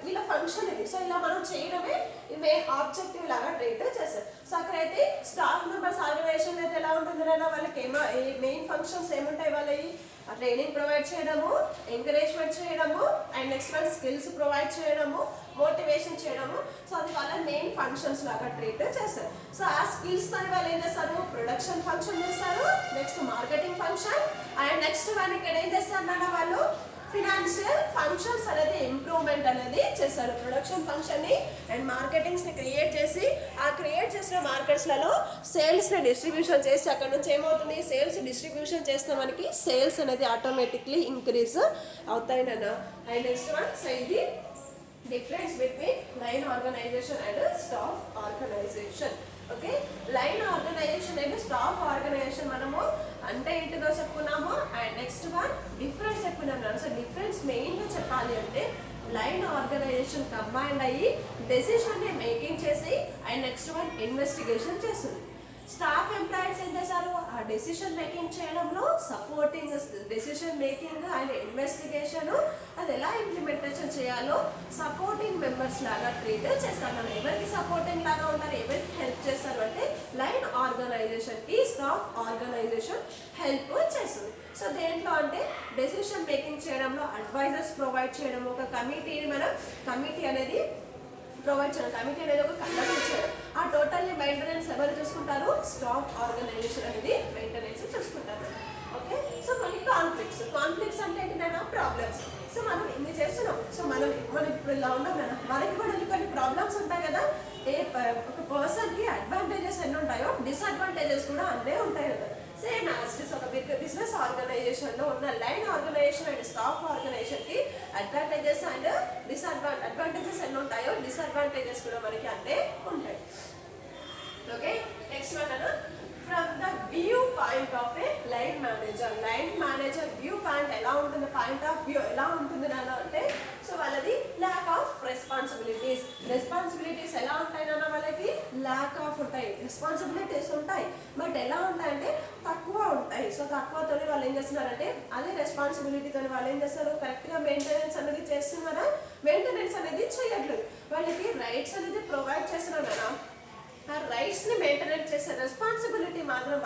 వీళ్ళ ఫంక్షన్ ఇది. సో ఇలా మనం చేయడమే మెయిన్ ఆబ్జెక్టివ్ లాగా ట్రీట్ చేస్తారు. సో అక్కడైతే స్టాఫ్ మెంబర్స్ ఆర్గనైజేషన్ అయితే ఎలా ఉంటుందన్నా వాళ్ళకి మెయిన్ ఫంక్షన్స్ ఏముంటాయి వాళ్ళవి? ట్రైనింగ్ ప్రొవైడ్ చేయడము, ఎంకరేజ్మెంట్ చేయడము, and next one skills provide చేయడము, మోటివేషన్ చేయడము. సో అది వాళ్ళ మెయిన్ ఫంక్షన్స్ లాగా ట్రీట్ చేస్తారు. సో ఆ స్కిల్స్ తో వాళ్ళు ఏం చేస్తారు? ప్రొడక్షన్ ఫంక్షన్ చేస్తారు, next marketing function, and next one ఇక్కడ ఏం చేస్తారన్న వాళ్ళు ఫినాన్షియల్ ఫంక్షన్స్ అనేది ఇంప్రూవ్మెంట్ అనేది చేస్తారు. ప్రొడక్షన్ ఫంక్షన్ ని అండ్ మార్కెటింగ్స్ ని క్రియేట్ చేసి ఆ క్రియేట్ చేసిన మార్కెట్స్లలో సేల్స్ ని డిస్ట్రిబ్యూషన్ చేసి అక్కడ నుంచి ఏమవుతుంది? సేల్స్ డిస్ట్రిబ్యూషన్ చేస్తే మనకి సేల్స్ అనేది ఆటోమేటిక్లీ ఇంక్రీజ్ అవుతాయినన్నా. అండ్ నెక్స్ట్ వన్ సో ఇది difference between line organisation and staff organisation. Okay, line organisation and staff organisation మనము అంటే ఏంటిదో చెప్పుకున్నాము. అండ్ నెక్స్ట్ వన్ డిఫరెన్స్ చెప్పుకున్నాము. సో డిఫరెన్స్ మెయిన్గా చెప్పాలి అంటే లైన్ ఆర్గనైజేషన్ కంబైండ్ అయ్యి డెసిషన్ ని మేకింగ్ చేసి అండ్ నెక్స్ట్ వన్ ఇన్వెస్టిగేషన్ చేస్తుంది. స్టాఫ్ ఎంప్లాయీస్ ఏం చేశారు? ఆ డెసిషన్ మేకింగ్ చేయడంలో supporting decision making and investigation అది ఎలా ఇంప్లిమెంటేషన్ చేయాలో సపోర్టింగ్ మెంబర్స్ లాగా ట్రీట్ చేస్తారు. మనం ఎవరికి సపోర్టింగ్ లాగా ఉంటారు, ఎవరికి హెల్ప్ చేస్తారు అంటే లైన్ ఆర్గనైజేషన్ కి స్టాఫ్ ఆర్గనైజేషన్ హెల్ప్ చేస్తుంది. సో దేంట్లో అంటే డెసిషన్ మేకింగ్ చేయడంలో అడ్వైజర్స్ ప్రొవైడ్ చేయడం, ఒక కమిటీని మనం కమిటీ అనేది ప్రొవైడ్ చేయడం, కమిటీ అనేది ఒక కండక్ట్ చేయడం. ఆ టోటల్లీ మెయింటెనెన్స్ ఎవరు చూసుకుంటారు? స్టాఫ్ ఆర్గనైజేషన్ అనేది మెయింటెనెన్స్ చూసుకుంటారు. ఓకే, సో కొన్ని కాన్ఫ్లిక్ట్స్ అంటే ఏంటంటే ప్రాబ్లమ్స్. సో మనం ఇన్ని చేస్తున్నాం. సో మనం ఇప్పుడు ఇలా ఉన్నాం కదా, మనకి కూడా కొన్ని ప్రాబ్లమ్స్ ఉంటాయి కదా. ఒక పర్సన్కి అడ్వాంటేజెస్ ఎన్ని ఉంటాయో డిసడ్వాంటేజెస్ కూడా అన్నీ ఉంటాయి కదా. సేమ్ యాజ్ ఒక బిజినెస్ ఆర్గనైజేషన్లో ఉన్న లైన్ ఆర్గనైజేషన్ అండ్ స్టాఫ్ ఆర్గనైజేషన్కి అడ్వాంటేజెస్ అండ్ అడ్వాంటేజెస్ ఎన్ని ఉంటాయో డిసడ్వాంటేజెస్ కూడా మనకి అంటే ఉంటాయి. ఓకే, నెక్స్ట్ వన్ అన్న from the view point of a line manager view point ఎలా ఉంటుంది? పాయింట్ ఆఫ్ వ్యూ ఎలా ఉంటుంది నాన్న అంటే సో వాళ్ళది ల్యాక్ ఆఫ్ రెస్పాన్సిబిలిటీస్ ఎలా ఉంటాయి నాన్న? వాళ్ళకి ల్యాక్ ఆఫ్ ఉంటాయి, రెస్పాన్సిబిలిటీస్ ఉంటాయి, బట్ ఎలా ఉంటాయంటే తక్కువ ఉంటాయి. సో తక్కువతో వాళ్ళు ఏం చేస్తున్నారంటే అదే రెస్పాన్సిబిలిటీతో వాళ్ళు ఏం చేస్తారు? కరెక్ట్గా మెయింటెనెన్స్ అనేది చేస్తున్నారా? మెయింటెనెన్స్ అనేది చేయట్లేదు. వాళ్ళకి రైట్స్ అనేది ప్రొవైడ్ చేస్తున్నారు కదా, ఆ రైట్స్ని మెయింటెనెన్స్ చేసే రెస్పాన్సిబిలిటీ మాత్రం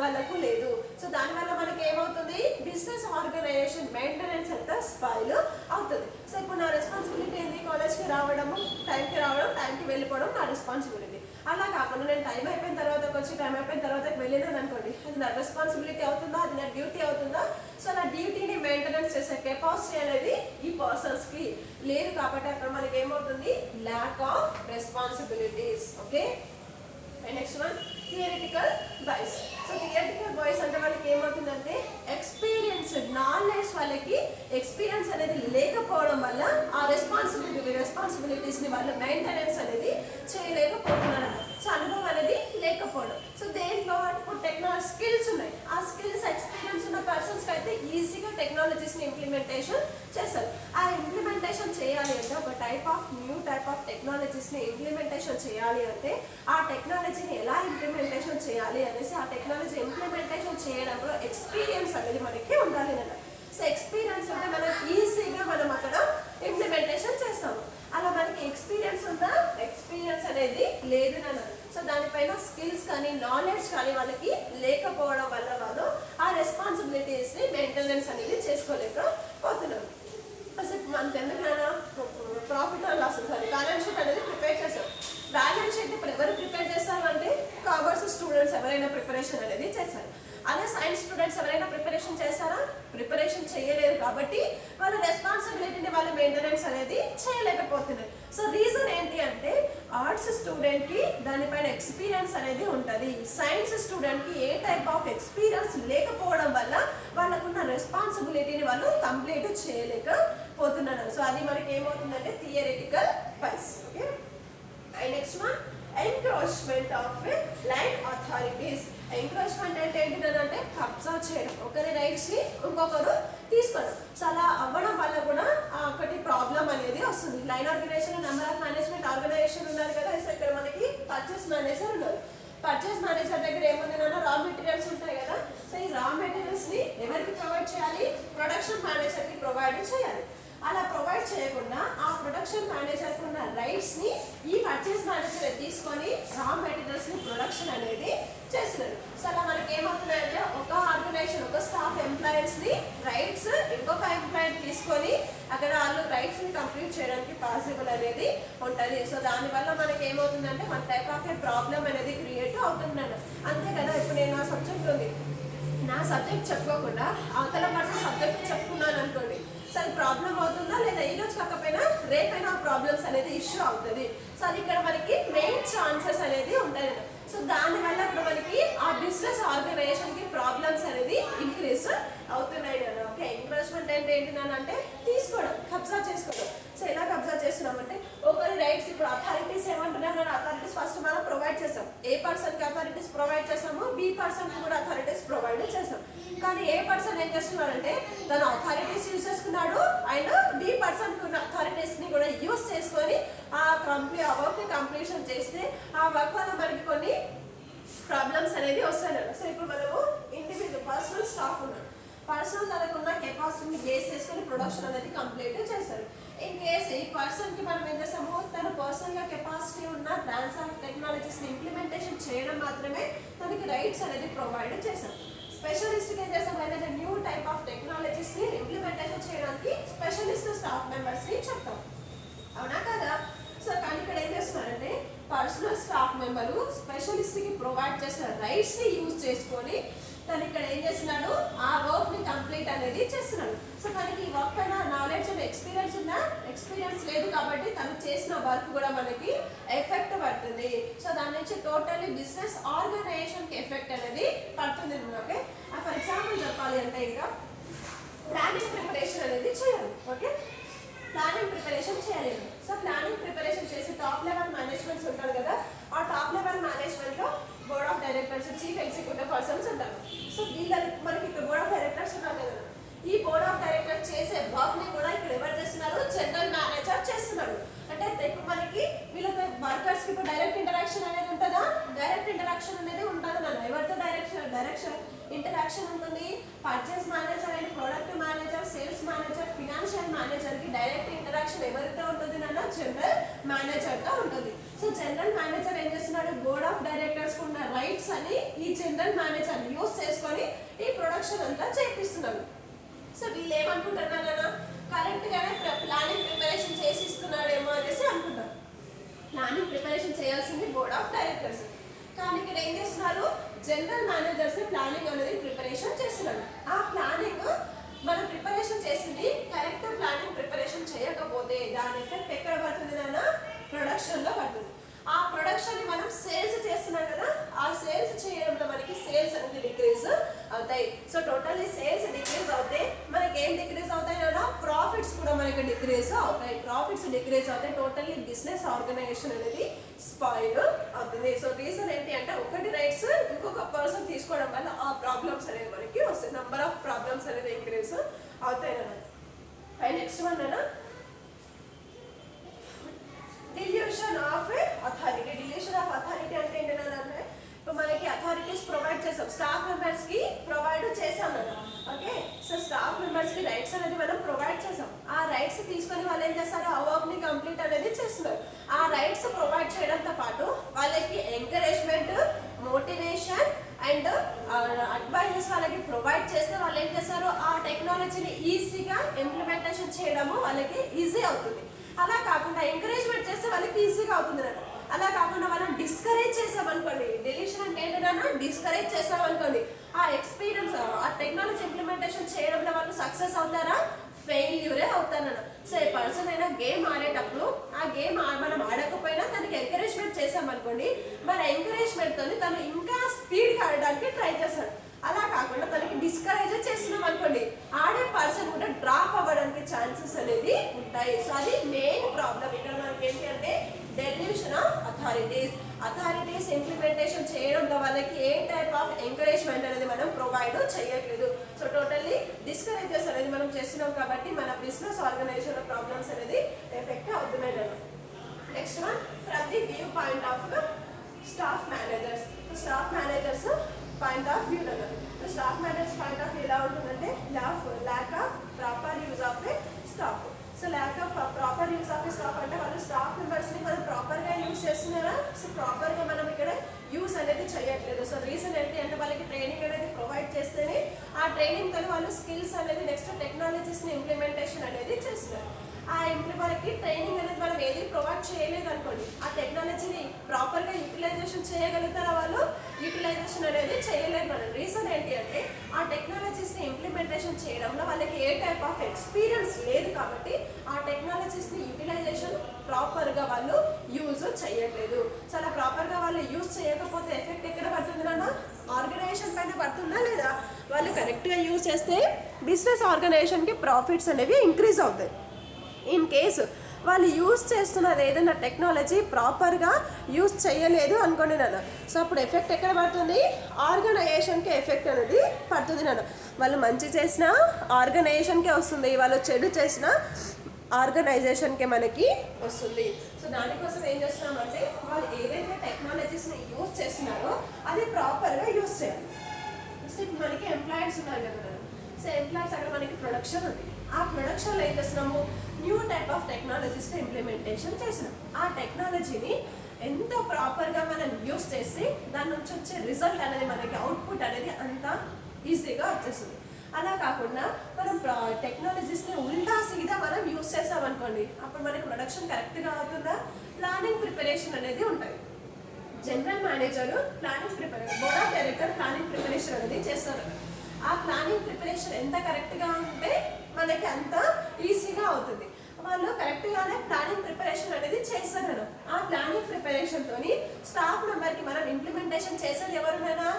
వాళ్ళకు లేదు. సో దానివల్ల మనకి ఏమవుతుంది? బిజినెస్ ఆర్గనైజేషన్ మెయింటెనెన్స్ అంతా స్పాయిల్ అవుతుంది. సో ఇప్పుడు నా రెస్పాన్సిబిలిటీ ఏంటి? కాలేజ్కి రావడము, టైంకి వెళ్ళిపోవడం నా రెస్పాన్సిబిలిటీ. అలా కాకుండా నేను టైం అయిపోయిన తర్వాత వచ్చి టైం అయిపోయిన తర్వాత వెళ్ళినాను అనుకోండి, అది నా రెస్పాన్సిబిలిటీ అవుతుందా? అది నా డ్యూటీ అవుతుందా? సో నా డ్యూటీని మెయింటెనెన్స్ చేసే కెపాసిటీ అనేది ఈ పర్సన్స్కి లేదు. కాబట్టి అక్కడ మనకి ఏమవుతుంది? Lack of responsibilities. Okay, and next one theoretical boys. So theoretical boys అంటే వాళ్ళకి ఏమవుతుందంటే ఎక్స్పీరియన్స్ నాలెడ్జ్, వాళ్ళకి ఎక్స్పీరియన్స్ అనేది లేకపోవడం వల్ల ఆ రెస్పాన్సిబిలిటీస్ని వాళ్ళు మెయింటెనెన్స్ అనేది చేయలేకపోతున్నారు. సో అనుభవం అనేది లేకపోవడం. సో దేంట్లో టెక్నాలజీ స్కిల్స్ ఉన్నాయి, ఆ స్కిల్స్ ఎక్స్పీరియన్స్ ఉన్న పర్సన్స్కి అయితే ఈజీగా టెక్నాలజీస్ని ఇంప్లిమెంటేషన్ చేస్తారు. ఆ ఇంప్లిమెంటేషన్ చేయాలి అంటే ఒక న్యూ టైప్ ఆఫ్ టెక్నాలజీస్ని ఇంప్లిమెంటేషన్ చేయాలి అంటే ఆ టెక్నాలజీని ఎలా ఇంప్లిమెంటేషన్ చేయాలి అనేసి ఆ టెక్నాలజీ ఇంప్లిమెంటేషన్ చేయడంలో ఎక్స్పీరియన్స్ అనేది మనకి ఉండాలి అన్నమాట. సో ఎక్స్పీరియన్స్ ఉంటే మనం ఈజీగా మనం అక్కడ ఇంప్లిమెంటేషన్ చేస్తాము. అలా మనకి ఎక్స్పీరియన్స్ ఉందా? ఎక్స్పీరియన్స్ అనేది లేదు అన్నమాట. సో దానిపైన స్కిల్స్ కానీ నాలెడ్జ్ కానీ వాళ్ళకి లేకపోవడం వల్ల వాళ్ళు ఆ రెస్పాన్సిబిలిటీస్ని మెయింటెనెన్స్ అనేది చేసుకోలేకపోతున్నారు. అసలు మనకి ఎందుకైనా profit and loss balance sheet అనేది సైన్స్ స్టూడెంట్స్ ఎవరైనా ప్రిపరేషన్ చేస్తారా? ప్రిపరేషన్ చేయలేరు కాబట్టి వాళ్ళ రెస్పాన్సిబిలిటీని వాళ్ళ మెయింటెనెన్స్ అనేది చేయలేకపోతున్నారు. సో రీజన్ ఏంటి అంటే ఆర్ట్స్ స్టూడెంట్కి దానిపైన ఎక్స్పీరియన్స్ అనేది ఉంటుంది. సైన్స్ స్టూడెంట్కి ఏ టైప్ ఆఫ్ ఎక్స్పీరియన్స్ లేకపోవడం వల్ల వాళ్ళకున్న రెస్పాన్సిబిలిటీని వాళ్ళు కంప్లీట్ చేయలేకపోతున్నారు. సో అది మనకి ఏమవుతుందంటే theoretical bias. Okay, and next one encroachment of land authorities. Encroachment అంటే ఏంటిదంటే కబ్జా చేయడం, ఒకరి రైట్స్ ని ఇంకొకరు తీసుకోవడం. సో అలా అవ్వడం వల్ల కూడా ఒకటి ప్రాబ్లం అనేది వస్తుంది. Line organisation, number of management organisation ఉన్నారు కదా. సో ఇక్కడ మనకి పర్చేస్ మేనేజర్ ఉన్నారు. పర్చేస్ మేనేజర్ దగ్గర ఏముంది, రా మెటీరియల్స్ ఉంటాయి కదా. సో ఈ రా మెటీరియల్స్ ని ఎవరికి ప్రొవైడ్ చేయాలి? ప్రొడక్షన్ మేనేజర్ కి ప్రొవైడ్ చేయాలి. అలా ప్రొవైడ్ చేయకుండా ఆ ప్రొడక్షన్ మేనేజర్ ఉన్న రైట్స్ ని ఈ పర్చేస్ మేనేజర్ తీసుకొని రా మెటీరియల్స్ ని ప్రొడక్షన్ అనేది చేస్తున్నారు. సో అలా మనకి ఏమవుతుందంటే ఒక ఆర్గనైజేషన్, ఒక స్టాఫ్ ఎంప్లాయీస్ ని రైట్స్ ఇంకొక ఎంప్లాయీ తీసుకొని అక్కడ వాళ్ళు రైట్స్ ని కంప్లీట్ చేయడానికి పాసిబుల్ అనేది ఉంటుంది. సో దానివల్ల మనకి ఏమవుతుందంటే one type of a problem అనేది క్రియేట్ అవుతుందన్న. అంతే కదా, ఇప్పుడు నేను నా సబ్జెక్ట్ ఉంది, నా సబ్జెక్ట్ చెప్పుకోకుండా అవతల పర్సన్ సబ్జెక్ట్ చెప్పుకున్నాను అనుకోండి, సో అది ప్రాబ్లం అవుతుందా లేదా? ఈ రోజు కాకపోయినా రేపైనా ప్రాబ్లమ్స్ అనేది ఇష్యూ అవుతుంది. సో అది ఇక్కడ మనకి మెయిన్ ఛాన్సెస్ అనేది ఉంటాయి. సో దానివల్ల ఇప్పుడు మనకి ఆ బిజినెస్ ఆర్గనైజేషన్ కి ప్రాబ్లమ్స్ అనేది ఇంక్రీజ్ అవుతున్నాయి కదా. ఓకే, ఎంకరేజ్మెంట్ అంటే ఏంటంటే తీసుకోవడం, కబ్జా చేసుకోవడం. సో ఎలా కబ్జా చేస్తున్నామంటే ఒకరి రైట్స్, ఇప్పుడు అథారిటీస్ ఏమంటున్నారు, అథారిటీస్ ఫస్ట్ మనం ప్రొవైడ్ చేస్తాం. ఏ పర్సన్ కి అథారిటీస్ ప్రొవైడ్ చేస్తాము, బి పర్సన్ కి కూడా అథారిటీస్ ప్రొవైడ్ చేస్తాం. కానీ ఏ పర్సన్ ఏం చేస్తున్నాడంటే తను అథారిటీస్ యూజ్ చేసుకున్నాడు అండ్ బి పర్సన్ కి ఉన్న అథారిటీస్ ని కూడా యూజ్ చేసుకొని ఆ వర్క్ ని కంప్లీషన్ చేస్తే ఆ వర్క్ వల్ల మనకి కొన్ని ప్రాబ్లమ్స్ అనేది వస్తాయి. సో ఇప్పుడు మనము ఇండివిజువల్ పర్సనల్ స్టాఫ్ ఉన్నాం, పర్సనల్ తనకున్న కెపాసిటీని బేస్ చేసుకొని ప్రొడక్షన్ అనేది కంప్లీట్ చేస్తారు. ఇన్ కేస్ ఈ పర్సన్ కి మనం ఏం చేస్తాము, తన పర్సనల్ గా కెపాసిటీ ఉన్న ట్రాన్స్ఫర్ టెక్నాలజీస్ ని ఇంప్లిమెంటేషన్ చేయడం మాత్రమే తనకి రైట్స్ అనేది ప్రొవైడ్ చేస్తాం. స్పెషలిస్ట్ ఏం చేస్తాం, ఏదైనా న్యూ టైప్ ఆఫ్ టెక్నాలజీస్ ని ఇంప్లిమెంటేషన్ చేయడానికి స్పెషలిస్ట్ స్టాఫ్ మెంబర్స్ ని చెప్తాం, అవునా కదా. సో కానీ ఇక్కడ ఏం చేస్తున్నారంటే పర్సనల్ స్టాఫ్ మెంబరు స్పెషలిస్ట్ కి ప్రొవైడ్ చేసిన రైట్స్ ని యూజ్ చేసుకొని తను ఇక్కడ ఏం చేస్తున్నాడు, ఆ వర్క్ ని కంప్లీట్ అనేది చేస్తున్నాడు. సో తనకి ఈ వర్క్ పైన నాలెడ్జ్ అండ్ ఎక్స్పీరియన్స్ ఉన్నా, ఎక్స్పీరియన్స్ లేదు కాబట్టి తను చేసిన వర్క్ కూడా మనకి ఎఫెక్ట్ పడుతుంది. సో దాని నుంచి టోటల్లీ బిజినెస్ ఆర్గనైజేషన్ కి ఎఫెక్ట్ అనేది పడుతుంది. ఓకే, ఫర్ ఎగ్జాంపుల్ చెప్పాలి అంటే ఇంకా ప్లానింగ్ ప్రిపరేషన్ అనేది చేయాలి. ఓకే, ప్లానింగ్ ప్రిపరేషన్ చేయాలి. సో ప్లానింగ్ ప్రిపరేషన్ చేసి టాప్ లెవెల్ మేనేజ్మెంట్స్ ఉంటారు కదా, ఆ టాప్ లెవెల్ మేనేజ్మెంట్ లో board of directors, chief executive persons ఉంటారు. సో వీళ్ళకి మనకి ఇక్కడ బోర్డ్ ఆఫ్ డైరెక్టర్స్ ఉన్నారు కదా, ఈ బోర్డ్ ఆఫ్ డైరెక్టర్స్ చేసే వర్క్ ని కూడా ఇక్కడ ఎవరు చేస్తున్నారు, జనరల్ మేనేజర్ చేస్తున్నాడు. అంటే ఇప్పుడు మనకి వీళ్ళకి వర్కర్స్ కి ఇప్పుడు డైరెక్ట్ ఇంటరాక్షన్ అనేది ఉంటుందా? డైరెక్ట్ ఇంటరాక్షన్ అనేది ఉంటుంది నాన్న. ఎవరితో డైరెక్షన్ ఇంటరాక్షన్ ఉంటుంది? Purchase manager and product manager, sales manager, financial manager కి డైరెక్ట్ ఇంటరాక్షన్ ఎవరితో ఉంటుంది నాన్న? జనరల్ మేనేజర్ తో ఉంటుంది. సో జనరల్ మేనేజర్ ఏం చేస్తున్నాడు, బోర్డ్ ఆఫ్ డైరెక్టర్స్ ఉన్న రైట్స్ అని ఈ జనరల్ మేనేజర్ యూస్ చేసుకొని ఈ ప్రొడక్షన్ అంతా చేపిస్తున్నాడు. సో వీళ్ళు ఏమనుకుంటున్నారన్నా, కరెక్ట్ గానే ప్లానింగ్ ప్రిపరేషన్ చేసి ఇస్తున్నాడేమో అనేసి అనుకుంటారు. ప్లానింగ్ ప్రిపరేషన్ చేయాల్సింది బోర్డ్ ఆఫ్ డైరెక్టర్స్, కానీ ఇక్కడ ఏం చేస్తున్నారు, జనరల్ మేనేజర్స్ ప్లానింగ్ అనేది ప్రిపరేషన్ చేస్తున్నారు. ఆ ప్లానింగ్ మనం ప్రిపరేషన్ చేసింది కరెక్ట్ ప్లానింగ్ ప్రిపరేషన్ చేయకపోతే దాని ఎఫెక్ట్ ఎక్కడ పడుతుంది నాన్న? ప్రొడక్షన్ లో పడుతుంది. ఆ ప్రొడక్షన్ ని మనం సేల్స్ చేస్తున్నాం కదా, ఆ సేల్స్ చేయడంలో మనకి సేల్స్ అనేది డిక్రీజ్ అవుతాయి. సో టోటల్లీ సేల్స్ డిక్రీజ్ అవుతాయి, మనకి ఏం డిక్రీజ్ అవుతాయి కదా, ప్రాఫిట్స్ కూడా మనకి డిక్రీజ్ అవుతాయి. ప్రాఫిట్స్ డిక్రీజ్ అవుతాయి, టోటల్లీ బిజినెస్ ఆర్గనైజేషన్ అనేది స్పాయిల్ అవుతుంది. సో రీజన్ ఏంటి అంటే ఒకటి రైట్స్ ఇంకొక పర్సన్ తీసుకోవడం వల్ల ఆ ప్రాబ్లమ్స్ అనేది మనకి వస్తాయి, నెంబర్ ఆఫ్ ప్రాబ్లమ్స్ అనేది ఇంక్రీజ్ అవుతాయి అన్నమాట. అండ్ నెక్స్ట్ వన్ అన్న delusion of authority. Delusion of authority అంటే ఏంటంటే ఇప్పుడు మనకి అథారిటీస్ ప్రొవైడ్ చేసాం, స్టాఫ్ మెంబర్స్ కి ప్రొవైడ్ చేసాం కదా. ఓకే, సో స్టాఫ్ మెంబర్స్ కి రైట్స్ అనేది మనం ప్రొవైడ్ చేసాం. ఆ రైట్స్ తీసుకొని వాళ్ళు ఏం చేస్తారు, ఆ వర్క్ ని కంప్లీట్ అనేది చేస్తున్నారు. ఆ రైట్స్ ప్రొవైడ్ చేయడంతో పాటు వాళ్ళకి ఎంకరేజ్మెంట్, మోటివేషన్ అండ్ అడ్వైజెస్ వాళ్ళకి ప్రొవైడ్ చేస్తే వాళ్ళు ఏం చేస్తారు, ఆ టెక్నాలజీని ఈజీగా ఇంప్లిమెంటేషన్ చేయడము వాళ్ళకి ఈజీ అవుతుంది. అలా కాకుండా ఎంకరేజ్మెంట్ చేస్తే వాళ్ళకి ఈజీగా అవుతుంది కదా. అలా కాకుండా వాళ్ళని డిస్కరేజ్ చేసామనుకోండి, డెలిషన్ అంటే ఏంటన్నా డిస్కరేజ్ చేసామనుకోండి, ఆ ఎక్స్పీరియన్స్ ఆ టెక్నాలజీ ఇంప్లిమెంటేషన్ చేయడంలో వాళ్ళు సక్సెస్ అవుతారా, ఫెయిల్యూరే అవుతానన్న. సో ఏ పర్సన్ అయినా గేమ్ ఆడేటప్పుడు ఆ గేమ్ మనం ఆడకపోయినా తనకి ఎంకరేజ్మెంట్ చేసామనుకోండి, మన ఎంకరేజ్మెంట్తో తను ఇంకా స్పీడ్గా ఆడడానికి ట్రై చేస్తాడు. అలా కాకుండా తనకి డిస్కరేజ్ చేస్తున్నాం అనుకోండి, ఆడే పర్సన్ కూడా డ్రాప్ అవ్వడానికి ఛాన్సెస్ అనేది ఉంటాయి. సో అది మెయిన్ ప్రాబ్లం ఇక్కడ మనకి ఏంటి అంటే డెల్యూషన్ ఆఫ్ అథారిటీస్ ఇంప్లిమెంటేషన్ చేయడంలో వాళ్ళకి ఏ టైప్ ఆఫ్ ఎంకరేజ్మెంట్ అనేది మనం ప్రొవైడ్ చేయట్లేదు. సో టోటల్లీ డిస్కరేజెస్ అనేది మనం చేస్తున్నాం కాబట్టి మన బిజినెస్ ఆర్గనైజేషన్ ప్రాబ్లమ్స్ అనేది ఎఫెక్ట్ అవుతున్నాయి. Next one from the view point of staff managers point of view అన్నారు. Staff managers point of view ఎలా ఉంటుందంటే lack of proper use of a staff. So lack of proper use of a staff అంటే వాళ్ళు staff మెంబర్స్ని మనం ప్రాపర్గా use చేస్తున్నారా, so ప్రాపర్గా మనం ఇక్కడ యూజ్ అనేది చేయట్లేదు. సో రీజన్ ఏంటి అంటే వాళ్ళకి ట్రైనింగ్ అనేది ప్రొవైడ్ చేస్తేనే ఆ ట్రైనింగ్తో వాళ్ళు స్కిల్స్ అనేది నెక్స్ట్ టెక్నాలజీస్ని ఇంప్లిమెంటేషన్ అనేది చేస్తున్నారు. వాళ్ళకి ట్రైనింగ్ అనేది మనం ఏది ప్రొవైడ్ చేయలేదు అనుకోండి, ఆ టెక్నాలజీని ప్రాపర్గా యూటిలైజేషన్ చేయగలుగుతారా, వాళ్ళు యూటిలైజేషన్ అనేది చేయలేదు. మనం రీజన్ ఏంటి అంటే ఆ టెక్నాలజీస్ని ఇంప్లిమెంటేషన్ చేయడంలో వాళ్ళకి ఏ టైప్ ఆఫ్ ఎక్స్పీరియన్స్ లేదు కాబట్టి ఆ టెక్నాలజీస్ని యూటిలైజేషన్ ప్రాపర్గా వాళ్ళు యూజ్ చేయట్లేదు. సో అలా ప్రాపర్గా వాళ్ళు యూజ్ చేయకపోతే ఎఫెక్ట్ ఎక్కడ పడుతుంది నాన్న, ఆర్గనైజేషన్ పైన పడుతుందా లేదా. వాళ్ళు కరెక్ట్గా యూజ్ చేస్తే బిజినెస్ ఆర్గనైజేషన్కి ప్రాఫిట్స్ అనేవి ఇంక్రీజ్ అవుతాయి. ఇన్ కేసు వాళ్ళు యూజ్ చేస్తున్నది ఏదైనా టెక్నాలజీ ప్రాపర్గా యూజ్ చేయలేదు అనుకోండి నాన్న, సో అప్పుడు ఎఫెక్ట్ ఎక్కడ పడుతుంది, ఆర్గనైజేషన్కి ఎఫెక్ట్ అనేది పడుతుంది నాన్న. వాళ్ళు మంచి చేసిన ఆర్గనైజేషన్కే వస్తుంది, వాళ్ళు చెడు చేసిన ఆర్గనైజేషన్కే మనకి వస్తుంది. సో దానికోసం ఏం చేస్తున్నామంటే వాళ్ళు ఏదైతే టెక్నాలజీస్ని యూజ్ చేస్తున్నారో అది ప్రాపర్గా యూజ్ చేయాలి. సో ఇప్పుడు మనకి ఎంప్లాయీస్ ఉన్నారు కదా, సో ఎంప్లాయీస్ అక్కడ మనకి ప్రొడక్షన్ ఉంది, ఆ ప్రొడక్షన్లో ఏం చేస్తున్నాము, న్యూ టైప్ ఆఫ్ టెక్నాలజీస్ని ఇంప్లిమెంటేషన్ చేసినాం. ఆ టెక్నాలజీని ఎంత ప్రాపర్గా మనం యూస్ చేసి దాని నుంచి వచ్చే రిజల్ట్ అనేది మనకి అవుట్పుట్ అనేది అంత ఈజీగా వచ్చేస్తుంది. అలా కాకుండా మనం టెక్నాలజీస్ని ఉల్టా సీదా మనం యూస్ చేసామనుకోండి, అప్పుడు మనకి ప్రొడక్షన్ కరెక్ట్గా అవుతుందా, ప్లానింగ్ ప్రిపరేషన్ అనేది ఉంటుంది. General manager board of director planning preparation అనేది చేస్తారు. ఆ ప్లానింగ్ ప్రిపరేషన్ ఎంత కరెక్ట్గా ఉంటే మనకి అంత ఈజీగా అవుతుంది. వాళ్ళు కరెక్ట్గానే ప్లానింగ్ ప్రిపరేషన్ అనేది చేస్తారు. ఆ ప్లానింగ్ ప్రిపరేషన్తోని స్టాఫ్ మెంబర్కి మనం ఇంప్లిమెంటేషన్ చేసేది ఎవరునైనా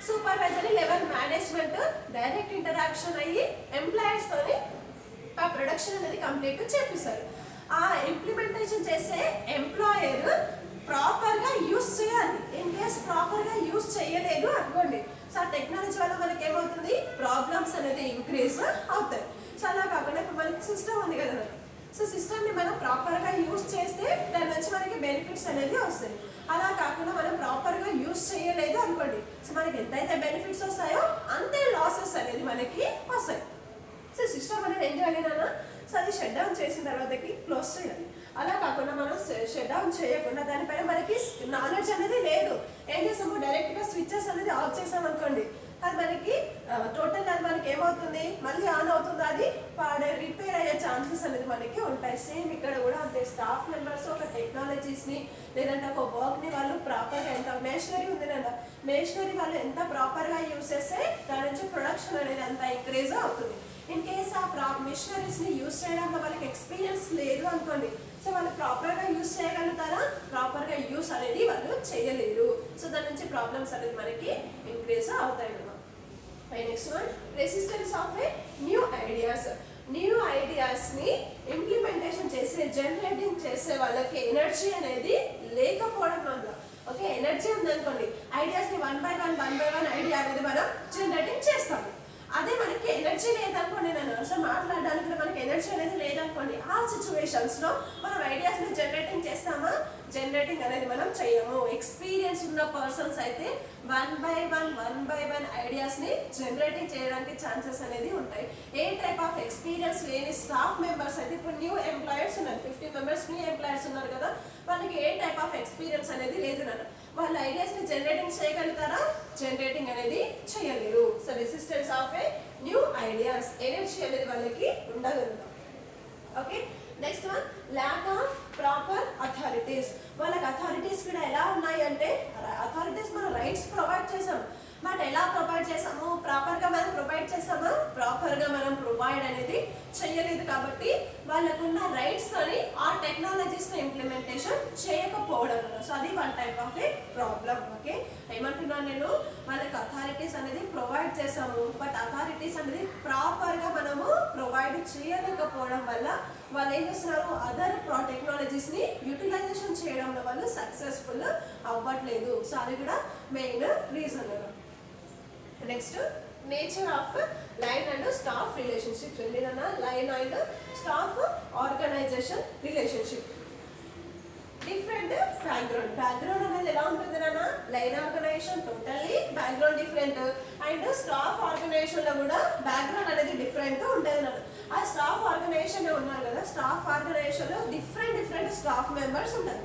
supervisory level management direct interaction అయ్యి ఎంప్లాయీస్తోని ఆ ప్రొడక్షన్ అనేది కంప్లీట్ చేపిస్తారు. ఆ ఇంప్లిమెంటేషన్ చేసే ఎంప్లాయర్ ప్రాపర్గా యూస్ చేయాలి. ఇన్ కేస్ ప్రాపర్గా యూస్ చేయలేదు అనుకోండి, సో ఆ టెక్నాలజీ వల్ల మనకి ఏమవుతుంది, ప్రాబ్లమ్స్ అనేది ఇంక్రీజ్ అవుతాయి. సో అలా కాకుండా ఇప్పుడు మనకి సిస్టమ్ ఉంది కదా, సో సిస్టమ్ని మనం ప్రాపర్గా యూస్ చేస్తే దాని నుంచి మనకి బెనిఫిట్స్ అనేది వస్తాయి. అలా కాకుండా మనం ప్రాపర్గా యూస్ చేయలేదు అనుకోండి, సో మనకి ఎంతైతే బెనిఫిట్స్ వస్తాయో అంతే లాసెస్ అనేది మనకి వస్తాయి. సో సిస్టమ్ అనేది ఏం చేయాలి నాన్న, సో అది షట్ డౌన్ చేసిన తర్వాతకి క్లోజ్ చేయాలి. అలా కాకుండా మనం షట్ డౌన్ చేయకుండా దానిపైన మనకి నాలెడ్జ్ అనేది లేదు, ఏం చేస్తాము డైరెక్ట్గా స్విచ్చెస్ అనేది ఆఫ్ చేసాం అనుకోండి, అది మనకి టోటల్ అది మనకి ఏమవుతుంది, మళ్ళీ ఆన్ అవుతుంది, అది రిపేర్ అయ్యే ఛాన్సెస్ అనేది మనకి ఉంటాయి. సేమ్ ఇక్కడ కూడా అంతే, స్టాఫ్ మెంబర్స్ ఒక టెక్నాలజీస్ని లేదంటే ఒక వర్క్ని వాళ్ళు ప్రాపర్గా ఎంత మేషనరీ ఉంది కదా, మేషనరీ వాళ్ళు ఎంత ప్రాపర్గా యూస్ చేస్తే దాని నుంచి ప్రొడక్షన్ అనేది అంత ఇంక్రీజ్ అవుతుంది. ఇన్ కేస్ ఆ మిషనరీస్ని యూస్ చేయడంలో వాళ్ళకి ఎక్స్పీరియన్స్ లేదు అనుకోండి, సో వాళ్ళు ప్రాపర్గా యూస్ చేయగలుగుతారా, ప్రాపర్గా యూస్ అనేది వాళ్ళు చేయలేరు. సో దాని నుంచి ప్రాబ్లమ్స్ అనేది మనకి ఇంక్రీజ్ అవుతాయి అన్నమాట. Next one resistance of a new ఐడియాస్ని ఇంప్లిమెంటేషన్ జనరేటింగ్ చేసే వాళ్ళకి ఎనర్జీ అనేది లేకపోవడం వల్ల. ఓకే, ఎనర్జీ ఉందనుకోండి, ఐడియాస్ని వన్ బై వన్ ఐడియా అనేది మనం జనరేటింగ్ చేస్తాము. అదే మనకి ఎనర్జీ లేదనుకోండి, నేను అసలు మాట్లాడడానికి మనకి ఎనర్జీ అనేది లేదనుకోండి, ఆ సిచ్యువేషన్స్లో మనం ఐడియాస్ని జనరేటింగ్ చేస్తామా, జనరేటింగ్ అనేది మనం చేయము. ఎక్స్పీరియన్స్ ఉన్న పర్సన్స్ అయితే వన్ బై వన్ ఐడియాస్ని జనరేటింగ్ చేయడానికి ఛాన్సెస్ అనేది ఉంటాయి. ఏ టైప్ ఆఫ్ ఎక్స్పీరియన్స్ లేని స్టాఫ్ మెంబర్స్ అయితే, ఇప్పుడు న్యూ ఎంప్లాయర్స్ ఉన్నారు, 50 మెంబర్స్ న్యూ ఎంప్లాయర్స్ ఉన్నారు కదా, వాళ్ళకి ఏ టైప్ ఆఫ్ ఎక్స్పీరియన్స్ అనేది లేదు నాన్న, వాళ్ళ ఐడియాస్ని జనరేటింగ్ చేయగలుగుతారా, జనరేటింగ్ అనేది చేయలేరు. So resistance of a new ideas, energy అనేది వాళ్ళకి ఉండగలుగుతాం. Okay. Next one lack of proper authorities. వాళ్ళకి అథారిటీస్ కూడా ఎలా ఉన్నాయి అంటే అథారిటీస్ మనం రైట్స్ ప్రొవైడ్ చేసాం, బట్ ఎలా ప్రొవైడ్ చేసాము, ప్రాపర్గా మనం ప్రొవైడ్ చేసామా, ప్రాపర్గా మనం ప్రొవైడ్ అనేది చేయలేదు. కాబట్టి వాళ్ళకున్న రైట్స్ అని ఆ టెక్నాలజీస్ని ఇంప్లిమెంటేషన్ చేయకపోవడం. సో అది one type of a problem. Okay. ఏమంటున్నాను నేను, వాళ్ళకి అథారిటీస్ అనేది ప్రొవైడ్ చేసాము, బట్ అథారిటీస్ అనేది ప్రాపర్గా మనము ప్రొవైడ్ చేయలేకపోవడం వల్ల వాళ్ళు ఏం చేస్తున్నారు, అదర్ టెక్నాలజీస్ని యూటిలైజేషన్ చేయడంలో వాళ్ళు సక్సెస్ఫుల్ అవ్వట్లేదు. సో అది కూడా main reason. Next nature of line and staff relationship. ఏదైనా line and staff organization relationship. Different background అనేది ఎలా ఉంటుంది నాన్న, line organization totally background different, and staff organization లో కూడా బ్యాక్గ్రౌండ్ అనేది డిఫరెంట్ ఉంటుంది నాన్న. ఆ స్టాఫ్ ఆర్గనైజేషన్ ఉన్నారు కదా, స్టాఫ్ ఆర్గనైజేషన్ లో డిఫరెంట్ స్టాఫ్ మెంబర్స్ ఉంటారు.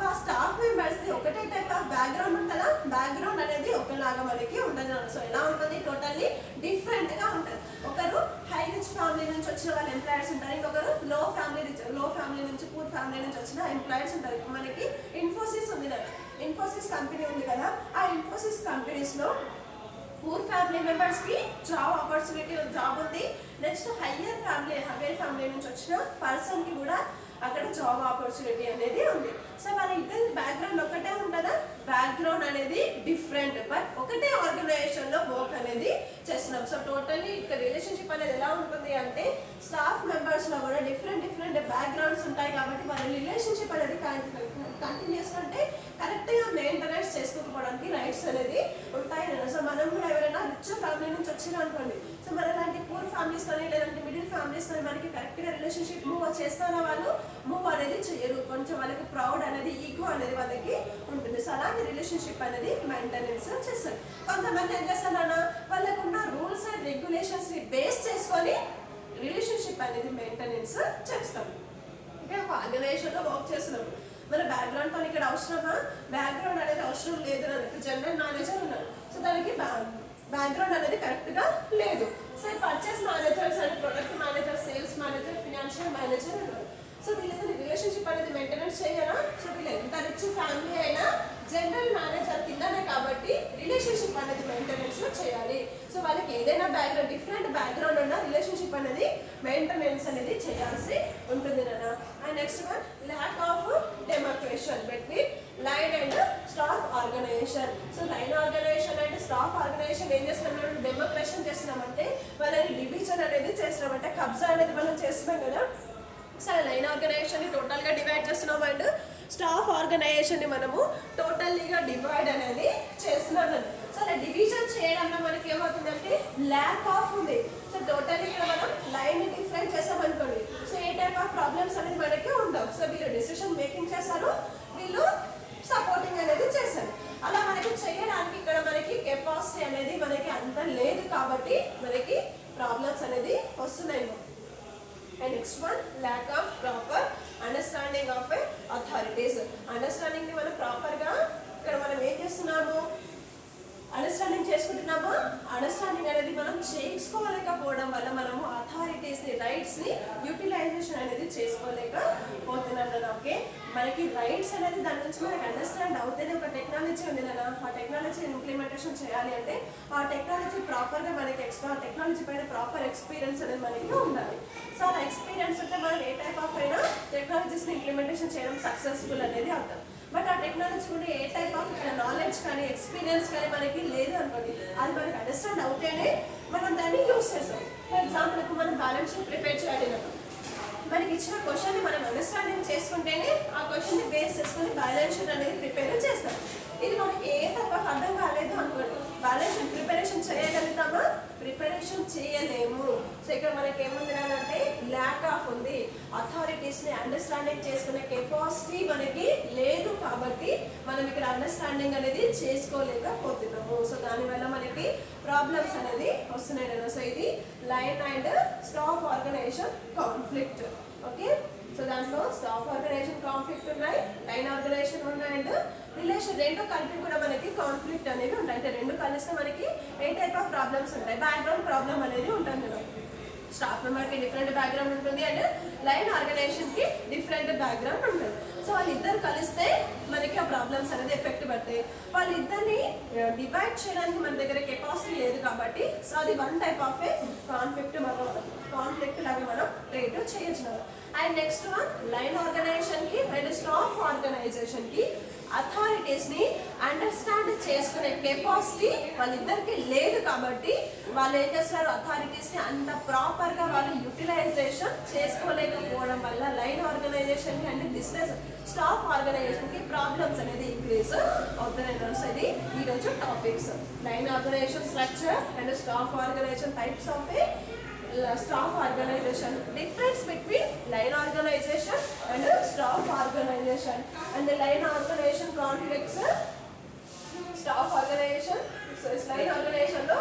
ఆ స్టాఫ్ మెంబర్స్ ఒకటే టైప్ ఆఫ్ బ్యాక్గ్రౌండ్ ఉంటుందా, బ్యాక్గ్రౌండ్ అనేది ఒకలాగా మనకి ఉంటుంది. సో ఎలా ఉంటుంది, టోటల్లీ డిఫరెంట్ గా ఉంటుంది. ఒకరు హై రిచ్ ఫ్యామిలీ నుంచి వచ్చిన వాళ్ళ ఎంప్లాయర్స్ ఉంటారు, ఇంకొకరు లో ఫ్యామిలీ నుంచి పూర్ ఫ్యామిలీ నుంచి వచ్చిన ఎంప్లాయర్స్ ఉంటారు. ఇప్పుడు మనకి ఇన్ఫోసిస్ ఉంది కదా, ఇన్ఫోసిస్ కంపెనీ ఉంది కదా, ఆ ఇన్ఫోసిస్ కంపెనీస్ లో పూర్ ఫ్యామిలీ మెంబర్స్ కి జాబ్ ఆపర్చునిటీ జాబ్ ఉంది. నెక్స్ట్ హయ్యర్ ఫ్యామిలీ నుంచి వచ్చిన పర్సన్ కి కూడా అక్కడ జాబ్ ఆపర్చునిటీ అనేది ఉంది. సో మన ఇద్దరి బ్యాక్గ్రౌండ్ ఒకటే ఉంటుందా, బ్యాక్గ్రౌండ్ అనేది డిఫరెంట్, బట్ ఒకటే ఆర్గనైజేషన్ లో వర్క్ అనేది చేస్తున్నాం. సో టోటల్లీ ఇక్కడ రిలేషన్షిప్ అనేది ఎలా ఉంటుంది అంటే స్టాఫ్ మెంబర్స్ లో కూడా డిఫరెంట్ బ్యాక్గ్రౌండ్స్ ఉంటాయి. కాబట్టి మన రిలేషన్షిప్ అనేది కంటిన్యూస్ అంటే కరెక్ట్ గా మెయింటెనెన్స్ చేసుకోకపోవడానికి రైట్స్ అనేది ఉంటాయి. సో మనం కూడా ఎవరైనా రిచ్ ఫ్యామిలీ నుంచి వచ్చినా అనుకోండి, సో మన లాంటి పూర్ ఫ్యామిలీస్ అని లేదంటే మిడిల్ ఫ్యామిలీస్ అని మనకి కరెక్ట్ గా రిలేషన్షిప్ మూవ్ చేస్తారా, వాళ్ళు మూవ్ అనేది చేయరు. కొంచెం వాళ్ళకి ప్రౌడ్ అనేది, ఈగో అనేది వాళ్ళకి ఉంటుంది. సో అలాంటి రిలేషన్షిప్ అనేది మెయింటెనెన్స్ చేస్తారు. కొంతమంది ఏం చేస్తారన్నా, వాళ్ళకున్న రూల్స్ అండ్ రెగ్యులేషన్స్ ని బేస్ చేసుకొని రిలేషన్షిప్ అనేది మెయింటెనెన్స్ చేస్తాం. అంటే ఒక ఆర్గనైజేషన్ లో వర్క్ చేస్తున్నాం, మన బ్యాక్గ్రౌండ్ తో ఇక్కడ అవసరమా, బ్యాక్గ్రౌండ్ అనేది అవసరం లేదు. ఇప్పుడు జనరల్ మేనేజర్ ఉన్నారు, సో దానికి బ్యాక్గ్రౌండ్ అనేది కరెక్ట్ గా లేదు. So purchase managers and product manager, sales manager, financial manager ఉన్నారు. సో వీళ్ళకి రిలేషన్షిప్ అనేది మెయింటెనెన్స్ చేయరా. సో వీళ్ళు ఎంత రిచ్ ఫ్యామిలీ అయినా జనరల్ మేనేజర్ కిందనే కాబట్టి రిలేషన్షిప్ అనేది మెయింటెనెన్స్ చేయాలి. సో వాళ్ళకి ఏదైనా బ్యాక్గ్రౌండ్ డిఫరెంట్ బ్యాక్గ్రౌండ్ ఉన్న రిలేషన్షిప్ అనేది మెయింటెనెన్స్ అనేది చేయాల్సి ఉంటుంది నాన్న. And next one lack of demarcation between line and staff organisation. So line organisation and staff organisation ఏం చేస్తున్నాం, డెమోక్రేషన్ చేస్తున్నామంటే వాళ్ళని డివిజన్ అనేది చేస్తున్నామంటే కబ్జా అనేది మనం చేస్తున్నాం కదా. సో లైన్ ఆర్గనైజేషన్ ని టోటల్ గా డివైడ్ చేస్తున్నాం అండ్ స్టాఫ్ ఆర్గనైజేషన్ ని మనము టోటల్లీగా డివైడ్ అనేది చేస్తున్నాం. సో అలా డివిజన్ చేయడంలో మనకి ఏమవుతుందంటే ల్యాక్ ఆఫ్ ఉంది. సో టోటల్ ఇక్కడ మనం లైన్ ని డిఫరెంట్ చేసాం అనుకోండి, so A type of problems అనేది మనకి ఉండవు. సో వీళ్ళు డిసిషన్ మేకింగ్ చేస్తారు, వీళ్ళు సపోర్టింగ్ అనేది చేశారు. అలా మనకి చేయడానికి ఇక్కడ మనకి కెపాసిటీ అనేది మనకి అంత లేదు కాబట్టి మనకి ప్రాబ్లమ్స్ అనేది వస్తున్నాయి. And next one lack of proper understanding of authorities. Understanding ని మనం ప్రాపర్ గా ఇక్కడ మనం ఏం చేస్తున్నాము, అండర్స్టాండింగ్ చేసుకుంటున్నామా, అండర్స్టాండింగ్ అనేది మనం చేసుకోలేకపోవడం వల్ల మనము అథారిటీస్ ని రైట్స్ ని యూటిలైజేషన్ అనేది చేసుకోలేకపోతున్నాం కదా. ఓకే, మనకి రైట్స్ అనేది దాని నుంచి మనకి అండర్స్టాండ్ అవుతేనే ఒక టెక్నాలజీ ఉంది కదా, ఆ టెక్నాలజీ ఇంప్లిమెంటేషన్ చేయాలి అంటే ఆ టెక్నాలజీ ప్రాపర్గా మనకి టెక్నాలజీ పైన ప్రాపర్ ఎక్స్పీరియన్స్ అనేది మనకి ఉండాలి. సో ఆ ఎక్స్పీరియన్స్ ఉంటే మనం ఏ టైప్ ఆఫ్ అయినా టెక్నాలజీస్ని ఇంప్లిమెంటేషన్ చేయడం సక్సెస్ఫుల్ అనేది అవుతాం. బట్ ఆ టెక్నాలజీ కూడా ఏ టైప్ ఆఫ్ నాలెడ్జ్ కానీ ఎక్స్పీరియన్స్ కానీ మనకి లేదు అనుకోండి, అది మనకి అండర్స్టాండ్ అవుతేనే మనం దాన్ని యూస్ చేస్తాం. ఫర్ ఎగ్జాంపుల్ ఇప్పుడు మనం బ్యాలెన్స్ షీట్ ప్రిపేర్ చేయాలి, మనకి ఇచ్చిన క్వశ్చన్ని మనం అండర్స్టాండింగ్ చేసుకుంటేనే ఆ క్వశ్చన్ని బేస్ చేసుకుని బ్యాలెన్స్ షీట్ అనేది ప్రిపేర్ చేస్తాం. ఇది మనకి ఏ టైప్ ఆఫ్ అర్థం కాలేదు అనుకోండి, బ్యాలెన్స్ షీట్ ప్రిపరేషన్ చేయగలుగుతామా, ప్రిపరేషన్ చేయలేము. సో ఇక్కడ మనకి ఏముంది అంటే ల్యాక్ ఆఫ్ ఉంది, అథారిటీస్ని అండర్స్టాండింగ్ చేసుకునే కెపాసిటీ మనకి లేదు కాబట్టి మనం ఇక్కడ అండర్స్టాండింగ్ అనేది చేసుకోలేకపోతున్నాము. సో దానివల్ల మనకి ప్రాబ్లమ్స్ అనేది వస్తున్నాయి కదా. సో ఇది line and staff organisation conflict. Okay, so దాంట్లో స్టాఫ్ ఆర్గనైజేషన్ కాన్ఫ్లిక్ట్ ఉన్నాయి, లైన్ ఆర్గనైజేషన్ ఉన్నాయి, అండ్ రిలేషన్ రెండు కలిపి కూడా మనకి కాన్ఫ్లిక్ట్ అనేవి ఉంటాయి. అంటే రెండు కలిస్తే మనకి ఏ టైప్ ఆఫ్ ప్రాబ్లమ్స్ ఉంటాయి, బ్యాక్గ్రౌండ్ ప్రాబ్లమ్ అనేది ఉంటుంది కదా. స్టాఫ్ మెంబర్కి డిఫరెంట్ బ్యాక్గ్రౌండ్ ఉంటుంది అండ్ లైన్ ఆర్గనైజేషన్కి డిఫరెంట్ బ్యాక్గ్రౌండ్ ఉంటుంది. సో వాళ్ళిద్దరు కలిస్తే మనకి ఆ ప్రాబ్లమ్స్ అనేది ఎఫెక్ట్ పడతాయి. వాళ్ళిద్దరిని డివైడ్ చేయడానికి మన దగ్గర కెపాసిటీ లేదు కాబట్టి సో అది one type of a conflict లాగా మనం ట్రీట్ చేయొచ్చు. అండ్ నెక్స్ట్ వన్ లైన్ ఆర్గనైజేషన్కి అండ్ స్టాఫ్ ఆర్గనైజేషన్కి అథారిటీస్ని అండర్స్టాండ్ చేసుకునే కెపాసిటీ వాళ్ళిద్దరికి లేదు కాబట్టి వాళ్ళు ఏం చేస్తారు, అథారిటీస్ని అంత ప్రాపర్గా వాళ్ళు యూటిలైజేషన్ చేసుకోలేకపోవడం వల్ల లైన్ ఆర్గనైజేషన్కి అండ్ బిజినెస్ స్టాఫ్ ఆర్గనైజేషన్కి ప్రాబ్లమ్స్ అనేది ఇంక్రీజ్ అవుతున్నాయి. సో ఇది ఈరోజు topics line organization structure and staff organization types of a staff organization, difference between line organization and staff organization, and the line organization conflicts staff organization. So line organization lo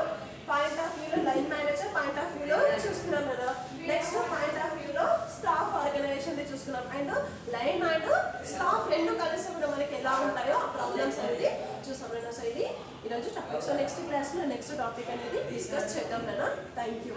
point of view lo line manager point of view lo చూసుకున్నాం కదా. Next point of view లో staff organisation చూసుకున్నాం and line and staff రెండు కలిసి కూడా మనకి ఎలా ఉంటాయో ఆ ప్రాబ్లమ్స్ అనేది చూసాం కదా. సో ఇది ఈరోజు టాపిక్. సో నెక్స్ట్ క్లాస్ లో నెక్స్ట్ టాపిక్ అనేది డిస్కస్ చేద్దాం కదా. Thank you.